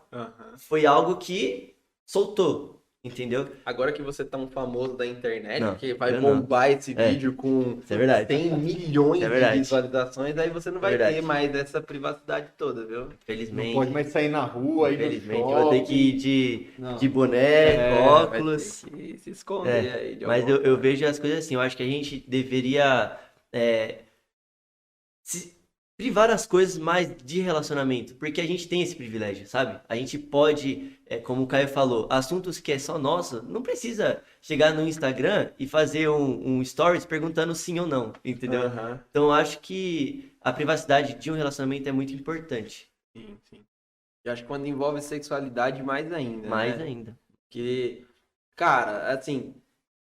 Speaker 3: Foi algo que soltou, entendeu?
Speaker 2: Agora que você tá um famoso da internet, que vai
Speaker 3: eu
Speaker 2: bombar esse vídeo com
Speaker 3: Isso é verdade.
Speaker 2: 100 milhões
Speaker 3: Isso é verdade.
Speaker 2: de visualizações, aí você não vai
Speaker 3: verdade.
Speaker 2: ter mais essa privacidade toda, viu?
Speaker 1: Não
Speaker 3: Infelizmente.
Speaker 1: pode mais sair na rua.
Speaker 3: Infelizmente, vou ter que ir de boné,
Speaker 2: É,
Speaker 3: óculos.
Speaker 2: vai ter que se esconder aí. De
Speaker 3: Mas
Speaker 2: alguma
Speaker 3: eu
Speaker 2: forma.
Speaker 3: vejo as coisas assim, eu acho que a gente deveria se privar as coisas mais de relacionamento, porque a gente tem esse privilégio, sabe? A gente pode, como o Caio falou, assuntos que é só nosso, não precisa chegar no Instagram e fazer um stories perguntando sim ou não, entendeu? Então eu acho que a privacidade de um relacionamento é muito importante.
Speaker 2: Sim, sim. E acho que quando envolve sexualidade, mais ainda.
Speaker 3: Mais
Speaker 2: né?
Speaker 3: ainda.
Speaker 2: Porque, cara, assim,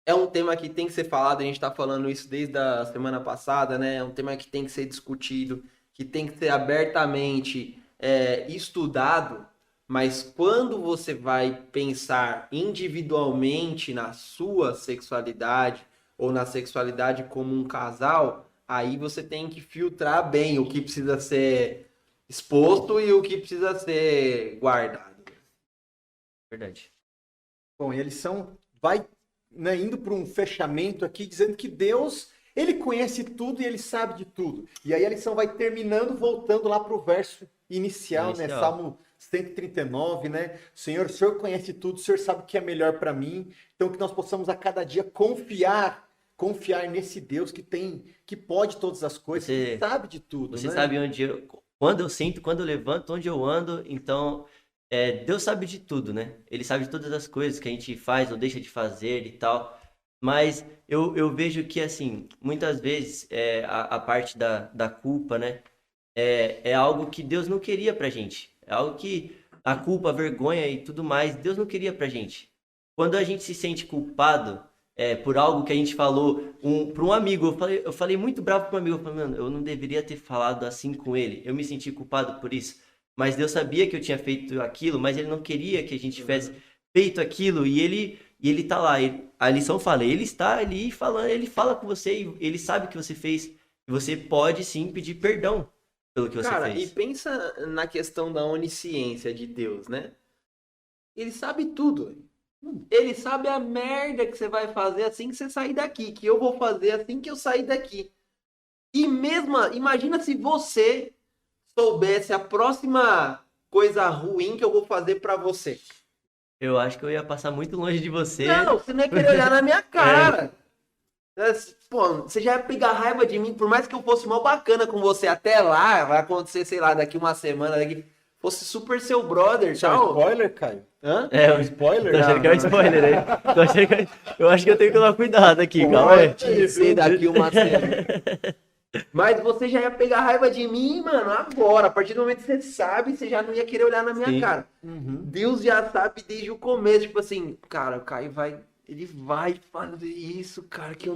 Speaker 2: é um tema que tem que ser falado, a gente tá falando isso desde a semana passada, né? É um tema que tem que ser discutido, que tem que ser abertamente estudado, mas quando você vai pensar individualmente na sua sexualidade ou na sexualidade como um casal, aí você tem que filtrar bem o que precisa ser exposto e o que precisa ser guardado.
Speaker 3: Verdade.
Speaker 1: Bom, e a lição vai, né, indo para um fechamento aqui, dizendo que Deus, ele conhece tudo e ele sabe de tudo. E aí a lição vai terminando, voltando lá para o verso inicial, né? Salmo 139, né? Senhor, o Senhor conhece tudo, o Senhor sabe o que é melhor para mim. Então que nós possamos a cada dia confiar nesse Deus que pode todas as coisas, que sabe de tudo.
Speaker 3: Você
Speaker 1: né?
Speaker 3: sabe quando eu sinto, quando eu levanto, onde eu ando, então Deus sabe de tudo, né? Ele sabe de todas as coisas que a gente faz ou deixa de fazer e tal. Mas eu vejo que, assim, muitas vezes a parte da culpa, né? É algo que Deus não queria pra gente. É algo que a culpa, a vergonha e tudo mais, Deus não queria pra gente. Quando a gente se sente culpado por algo que a gente falou para um amigo, eu falei muito bravo para um amigo, eu falei, mano, eu não deveria ter falado assim com ele. Eu me senti culpado por isso. Mas Deus sabia que eu tinha feito aquilo, mas ele não queria que a gente tivesse feito aquilo. E ele tá lá. A lição fala, ele está ali falando, ele fala com você, e ele sabe o que você fez. E você pode sim pedir perdão pelo que você fez.
Speaker 2: Cara, e pensa na questão da onisciência de Deus, né? Ele sabe tudo. Ele sabe a merda que você vai fazer assim que você sair daqui, que eu vou fazer assim que eu sair daqui. E mesmo, imagina se você soubesse a próxima coisa ruim que eu vou fazer pra você.
Speaker 3: Eu acho que eu ia passar muito longe de você.
Speaker 2: Não, você não ia querer olhar na minha cara. Pô, você já ia pegar raiva de mim, por mais que eu fosse mal bacana com você até lá, vai acontecer, sei lá, daqui uma semana, daqui fosse super seu brother,
Speaker 1: Isso é um
Speaker 2: tal.
Speaker 1: spoiler, Caio?
Speaker 2: Hã?
Speaker 3: É,
Speaker 1: Um spoiler?
Speaker 3: Tô achando que é um spoiler aí. Tô achando que eu acho que eu tenho que tomar cuidado aqui, calma aí.
Speaker 2: Pode ser daqui uma semana. Mas você já ia pegar raiva de mim, mano, agora. A partir do momento que você sabe, você já não ia querer olhar na minha
Speaker 3: Sim.
Speaker 2: cara.
Speaker 1: Uhum.
Speaker 2: Deus já sabe desde o começo, tipo assim, cara, o Caio ele vai fazer isso, cara, que eu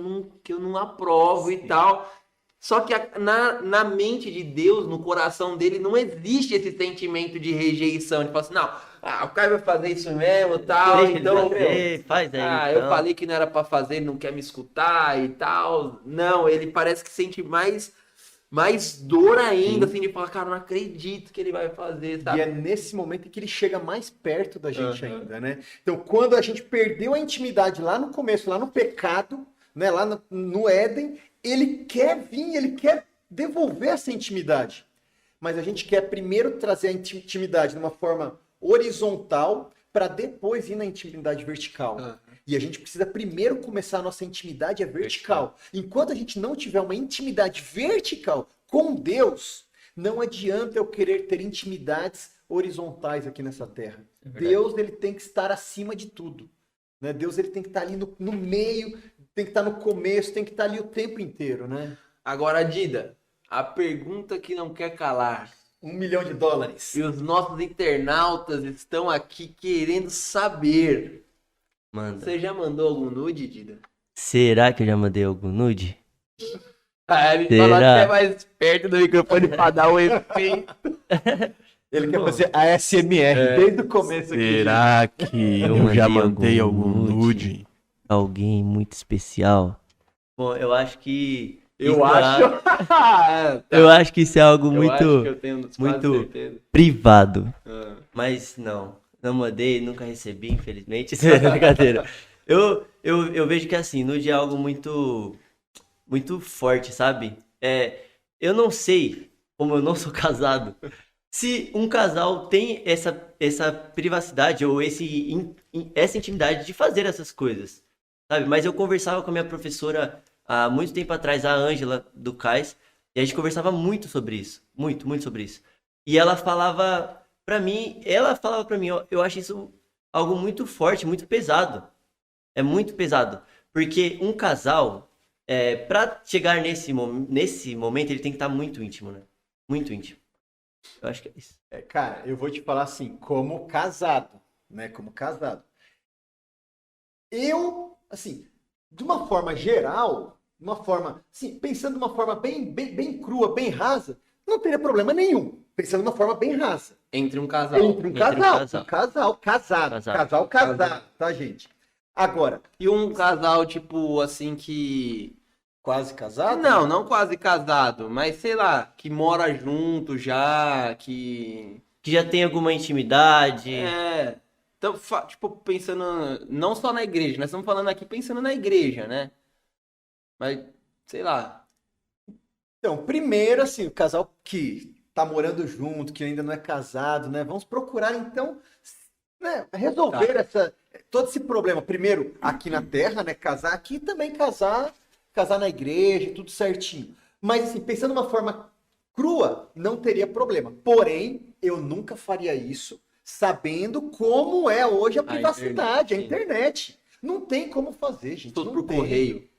Speaker 2: não aprovo e tal. Só que na mente de Deus, no coração dele, não existe esse sentimento de rejeição. Ele fala assim, não, o Caio vai fazer isso mesmo e tal,
Speaker 3: Deixa ele
Speaker 2: então,
Speaker 3: fazer, faz aí.
Speaker 2: eu
Speaker 3: então.
Speaker 2: falei que não era pra fazer, ele não quer me escutar e tal. Não, ele parece que sente mais dor ainda, assim, de falar, cara, não acredito que ele vai fazer,
Speaker 1: E
Speaker 2: sabe?
Speaker 1: é nesse momento em que ele chega mais perto da gente
Speaker 2: Aham.
Speaker 1: ainda, né? Então, quando a gente perdeu a intimidade lá no começo, lá no pecado, né? Lá no Éden, ele quer vir, ele quer devolver essa intimidade. Mas a gente quer primeiro trazer a intimidade de uma forma horizontal para depois ir na intimidade vertical.
Speaker 2: Aham.
Speaker 1: E a gente precisa primeiro começar a nossa intimidade vertical. Enquanto a gente não tiver uma intimidade vertical com Deus, não adianta eu querer ter intimidades horizontais aqui nessa terra.
Speaker 3: É verdade.
Speaker 1: Deus, ele tem que estar acima de tudo. Né? Deus, ele tem que estar ali no meio, tem que estar no começo, tem que estar ali o tempo inteiro, né?
Speaker 2: Agora, Dida, a pergunta que não quer calar.
Speaker 1: $1 milhão.
Speaker 2: E os nossos internautas estão aqui querendo saber.
Speaker 3: Manda.
Speaker 2: Você já mandou algum nude, Dida?
Speaker 3: Será que eu já mandei algum nude?
Speaker 2: Ele
Speaker 3: Será?
Speaker 2: fala até mais perto do microfone pra dar um efeito.
Speaker 1: Ele quer
Speaker 3: Bom,
Speaker 1: fazer ASMR desde o começo aqui.
Speaker 4: Será que
Speaker 3: Eu
Speaker 4: eu já
Speaker 3: mandei
Speaker 4: mandei
Speaker 3: algum
Speaker 4: algum nude?
Speaker 3: alguém muito especial? Bom, eu acho que.
Speaker 2: Eu
Speaker 3: isso
Speaker 2: acho.
Speaker 3: Eu acho que isso é algo
Speaker 2: Eu acho que
Speaker 3: muito
Speaker 2: eu tenho quase
Speaker 3: muito-
Speaker 2: certeza.
Speaker 3: privado.
Speaker 2: Ah.
Speaker 3: Mas não mandei, nunca recebi, infelizmente. Isso é brincadeira. Eu vejo que assim, nude é algo muito forte, sabe? Eu não sei, como eu não sou casado, se um casal tem essa privacidade ou essa intimidade de fazer essas coisas, sabe? Mas eu conversava com a minha professora há muito tempo atrás, a Ângela do CAIS, e a gente conversava muito sobre isso, muito sobre isso. E ela falava pra mim, eu acho isso algo muito forte, muito pesado. É muito pesado, porque um casal, para chegar nesse momento, ele tem que estar muito íntimo, né? Muito íntimo. Eu acho que é isso.
Speaker 1: Cara, eu vou te falar assim, como casado, né? Como casado. Eu, assim, de uma forma geral, assim, pensando de uma forma bem crua, bem rasa, não teria problema nenhum. Pensando de uma forma bem rasa.
Speaker 2: Entre um casal.
Speaker 1: Entre um casado, casado, tá, gente? Agora,
Speaker 2: E um casal, tipo, assim, que.
Speaker 1: quase casado?
Speaker 2: Não quase casado, mas sei lá, que mora junto já, que.
Speaker 3: Que já tem alguma intimidade.
Speaker 2: Então, tipo, pensando não só na igreja, nós estamos falando aqui pensando na igreja, né? Mas, sei lá.
Speaker 1: Então, primeiro, assim, o casal que tá morando junto, que ainda não é casado, né? Vamos procurar, então, né, resolver todo esse problema. Primeiro, aqui na terra, né? Casar aqui e também casar na igreja, tudo certinho. Mas, assim, pensando de uma forma crua, não teria problema. Porém, eu nunca faria isso sabendo como é hoje a privacidade, a internet. Não tem como fazer, gente.
Speaker 2: Tudo
Speaker 1: não
Speaker 2: por
Speaker 1: tem.
Speaker 2: correio.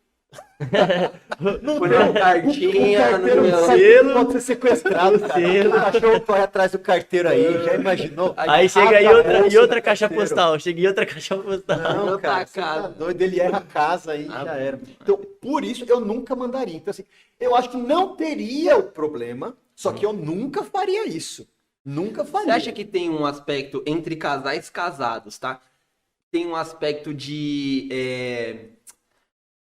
Speaker 1: Não
Speaker 2: Por
Speaker 1: tem.
Speaker 2: uma cartinha no meu
Speaker 1: Selo pode ser sequestrado, cara.
Speaker 3: selo.
Speaker 1: O cachorro corre atrás do carteiro aí, já imaginou?
Speaker 3: Aí chega
Speaker 1: Abre
Speaker 3: em outra
Speaker 1: o
Speaker 3: caixa
Speaker 1: carteiro.
Speaker 3: postal. Chega em outra caixa postal.
Speaker 1: Não,
Speaker 2: outra
Speaker 1: cara, você
Speaker 2: casa.
Speaker 1: tá doido, ele erra a casa aí, já era. Então, por isso, eu nunca mandaria. Então, assim, eu acho que não teria o problema, só que eu nunca faria isso. Nunca
Speaker 2: Você
Speaker 1: faria.
Speaker 2: acha que tem um aspecto entre casais casados, tá? Tem um aspecto de.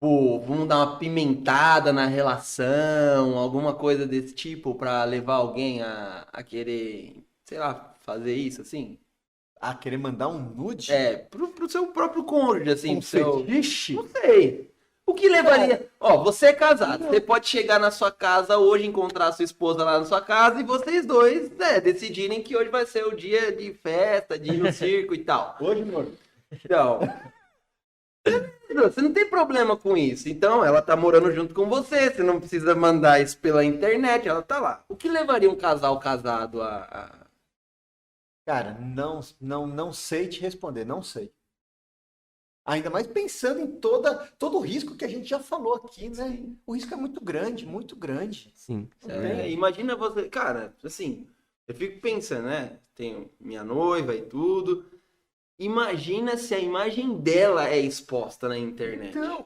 Speaker 2: Pô, vamos dar uma pimentada na relação, alguma coisa desse tipo pra levar alguém a querer, sei lá, fazer isso assim?
Speaker 1: Ah, querer mandar um nude?
Speaker 2: Pro seu próprio cônjuge, assim,
Speaker 1: Um
Speaker 2: pro seu...
Speaker 1: fetiche?
Speaker 2: Não sei. O que levaria... Ó, você é casado, você pode chegar na sua casa hoje, encontrar a sua esposa lá na sua casa e vocês dois, decidirem que hoje vai ser o dia de festa, de ir no circo e tal.
Speaker 1: Hoje, amor?
Speaker 2: Então... Você não tem problema com isso. Então, ela tá morando junto com você. Você não precisa mandar isso pela internet. Ela tá lá. O que levaria um casal casado a...
Speaker 1: Cara, não sei te responder, não sei. Ainda mais pensando em todo o risco que a gente já falou aqui, né? O risco é muito grande, muito grande.
Speaker 3: Sim.
Speaker 2: Imagina você... Cara, assim, eu fico pensando, né? Tenho minha noiva e tudo... Imagina se a imagem dela é exposta na internet.
Speaker 1: Então,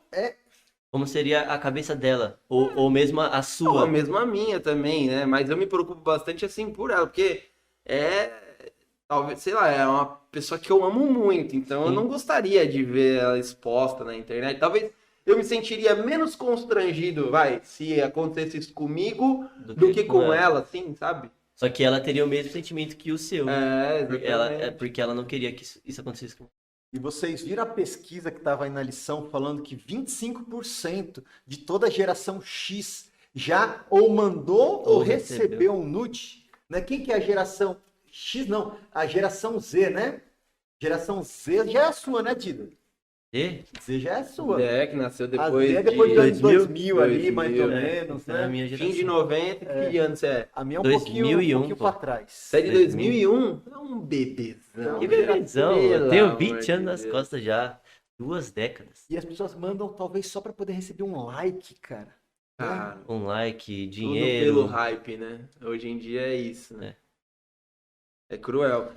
Speaker 3: Como seria a cabeça dela? Ou mesmo a
Speaker 2: Ou
Speaker 3: sua?
Speaker 2: a mesma minha também, né? Mas eu me preocupo bastante assim por ela, porque talvez, sei lá, é uma pessoa que eu amo muito, então eu
Speaker 3: Sim.
Speaker 2: não gostaria de ver ela exposta na internet. Talvez eu me sentiria menos constrangido, se acontecesse isso comigo do que com ela, assim, sabe?
Speaker 3: Só que ela teria o mesmo sentimento que o seu.
Speaker 2: Exatamente.
Speaker 3: Porque ela não queria que isso acontecesse com
Speaker 1: e vocês viram a pesquisa que estava aí na lição falando que 25% de toda a geração X já ou mandou ou recebeu um nude? Né? Quem que é a geração X? Não, a geração Z, né? Geração Z já é a sua, né, Dida?
Speaker 3: E?
Speaker 1: Z já é a sua.
Speaker 2: Que nasceu
Speaker 1: A
Speaker 2: depois
Speaker 1: Z é depois
Speaker 2: de
Speaker 1: do ano 2000 ali,
Speaker 2: 2000,
Speaker 1: mais ou menos,
Speaker 3: É a
Speaker 1: né?
Speaker 3: minha
Speaker 2: fim
Speaker 3: geração.
Speaker 2: de 90, que ano você é?
Speaker 1: A minha é um
Speaker 3: 2001,
Speaker 1: pouquinho
Speaker 3: pô.
Speaker 1: para trás.
Speaker 2: Você é de 2001? É um bebezão.
Speaker 3: Que belezão, eu
Speaker 2: Pelo
Speaker 3: tenho
Speaker 2: amor
Speaker 3: 20
Speaker 2: de
Speaker 3: anos nas
Speaker 2: Deus.
Speaker 3: costas já. 2 décadas.
Speaker 1: E as pessoas mandam talvez só para poder receber um like, cara.
Speaker 2: Cara,
Speaker 3: Um like,
Speaker 2: tudo
Speaker 3: dinheiro.
Speaker 2: pelo hype, né? Hoje em dia é isso, né? É cruel.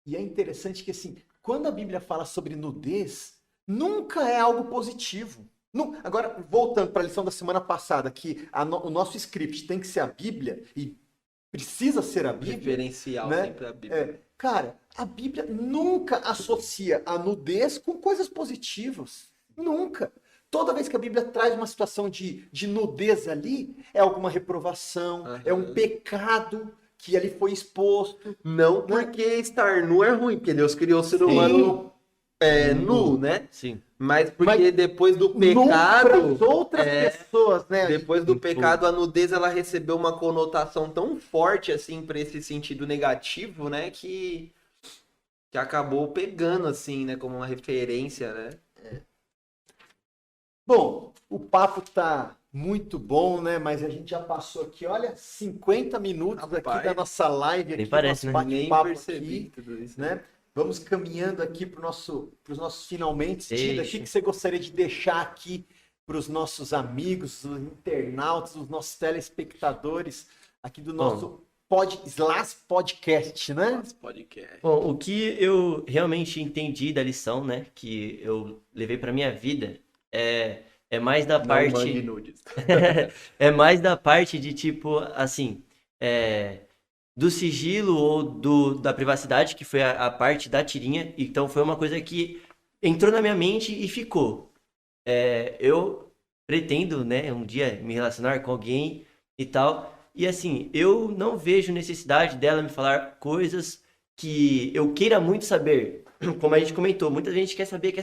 Speaker 1: E é interessante que, assim, quando a Bíblia fala sobre nudez, nunca é algo positivo. Agora, voltando para a lição da semana passada, que o nosso script tem que ser a Bíblia, e precisa ser a Bíblia.
Speaker 2: Referencial
Speaker 1: né?
Speaker 2: sempre a Bíblia.
Speaker 1: Cara, a Bíblia nunca associa a nudez com coisas positivas. Nunca. Toda vez que a Bíblia traz uma situação de nudez ali, é alguma reprovação, é um pecado que ali foi exposto.
Speaker 2: Não porque estar nu é ruim, porque Deus criou o ser humano nu, né?
Speaker 3: Sim.
Speaker 2: Mas porque depois do
Speaker 1: Nu
Speaker 2: pecado,
Speaker 1: pras outras pessoas, né?
Speaker 2: depois do pecado, a nudez ela recebeu uma conotação tão forte assim para esse sentido negativo, né, que acabou pegando assim, né, como uma referência, né?
Speaker 1: Bom, o papo tá muito bom, né? Mas a gente já passou aqui, olha, 50 minutos
Speaker 2: Rapaz,
Speaker 1: aqui da nossa live, aqui,
Speaker 3: nem parece,
Speaker 1: nosso
Speaker 3: né?
Speaker 2: Nem
Speaker 1: bate-papo
Speaker 2: percebi
Speaker 1: aqui,
Speaker 2: tudo isso,
Speaker 1: né? Vamos caminhando aqui para os nossos finalmente. Tida, o
Speaker 3: Deixa.
Speaker 1: que você gostaria de deixar aqui para os nossos amigos, os internautas, os nossos telespectadores aqui do nosso Slash Podcast, né?
Speaker 2: Nosso podcast.
Speaker 3: Bom, o que eu realmente entendi da lição, né, que eu levei pra minha vida é mais da
Speaker 2: Não
Speaker 3: parte
Speaker 2: mande nudes.
Speaker 3: é mais da parte de tipo assim, do sigilo ou da privacidade, que foi a parte da tirinha. Então foi uma coisa que entrou na minha mente e ficou. Eu pretendo, né, um dia me relacionar com alguém e tal. E assim, eu não vejo necessidade dela me falar coisas que eu queira muito saber. Como a gente comentou, muita gente quer saber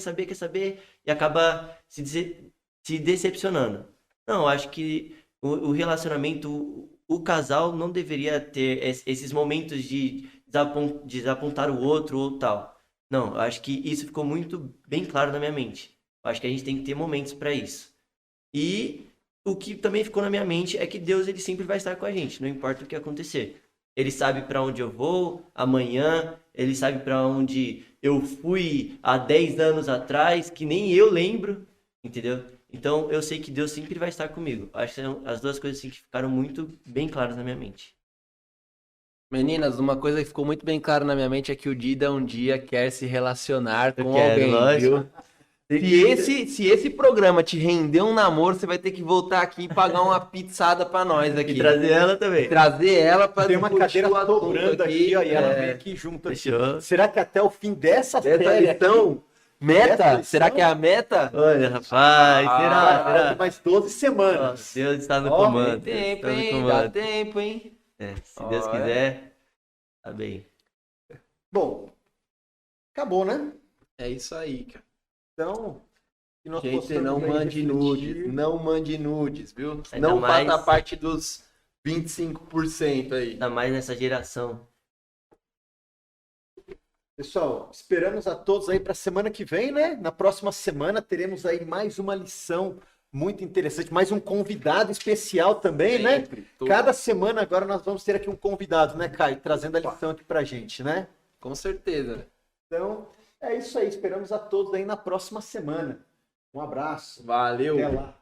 Speaker 3: e acaba se decepcionando. Não, acho que o relacionamento, o casal não deveria ter esses momentos de desapontar o outro ou tal. Não, acho que isso ficou muito bem claro na minha mente. Acho que a gente tem que ter momentos para isso. E o que também ficou na minha mente é que Deus, ele sempre vai estar com a gente, não importa o que acontecer. Ele sabe para onde eu vou amanhã, ele sabe para onde eu fui há 10 anos atrás, que nem eu lembro, entendeu? Então eu sei que Deus sempre vai estar comigo. Acho que são as duas coisas assim que ficaram muito bem claras na minha mente.
Speaker 2: Meninas, uma coisa que ficou muito bem clara na minha mente é que o Dida um dia quer se relacionar com
Speaker 3: quero,
Speaker 2: alguém,
Speaker 3: lógico.
Speaker 2: viu? Se esse programa te render um namoro, você vai ter que voltar aqui e pagar uma pizzada pra nós aqui.
Speaker 3: E trazer ela também.
Speaker 2: Trazer ela pra
Speaker 1: Tem uma
Speaker 2: discutir
Speaker 1: cadeira
Speaker 2: o assunto
Speaker 1: sobrando aqui, ó, e ela vem aqui junto. Aqui.
Speaker 3: Fechou.
Speaker 1: Será que até o fim dessa
Speaker 2: Essa
Speaker 1: série
Speaker 2: lição, meta?
Speaker 1: Essa
Speaker 2: Será
Speaker 1: lição?
Speaker 2: que é a meta?
Speaker 3: Olha, rapaz,
Speaker 1: aqui,
Speaker 3: será?
Speaker 1: mais 12 semanas.
Speaker 3: Nossa, Deus está no
Speaker 1: Ó,
Speaker 3: comando.
Speaker 2: Tem tempo,
Speaker 3: Deus está no
Speaker 2: hein? Dá
Speaker 3: comando.
Speaker 2: tempo, hein?
Speaker 3: Se Deus quiser, tá bem.
Speaker 1: Bom, acabou, né?
Speaker 2: É isso aí, cara.
Speaker 1: Então, que nós
Speaker 2: Gente,
Speaker 1: possamos
Speaker 2: não
Speaker 1: aí
Speaker 2: mande
Speaker 1: refletir.
Speaker 2: nudes. Não mande nudes, viu?
Speaker 3: Ainda
Speaker 2: Não
Speaker 3: mais-
Speaker 2: faça parte dos 25% aí.
Speaker 3: Ainda mais nessa geração.
Speaker 1: Pessoal, esperamos a todos aí para a semana que vem, né? Na próxima semana teremos aí mais uma lição muito interessante, mais um convidado especial também, né?
Speaker 2: Sempre.
Speaker 1: Cada semana agora nós vamos ter aqui um convidado, né, Caio? Trazendo a lição aqui pra gente, né?
Speaker 2: Com certeza.
Speaker 1: Então, é isso aí. Esperamos a todos aí na próxima semana. Um abraço.
Speaker 2: Valeu.
Speaker 1: Até lá.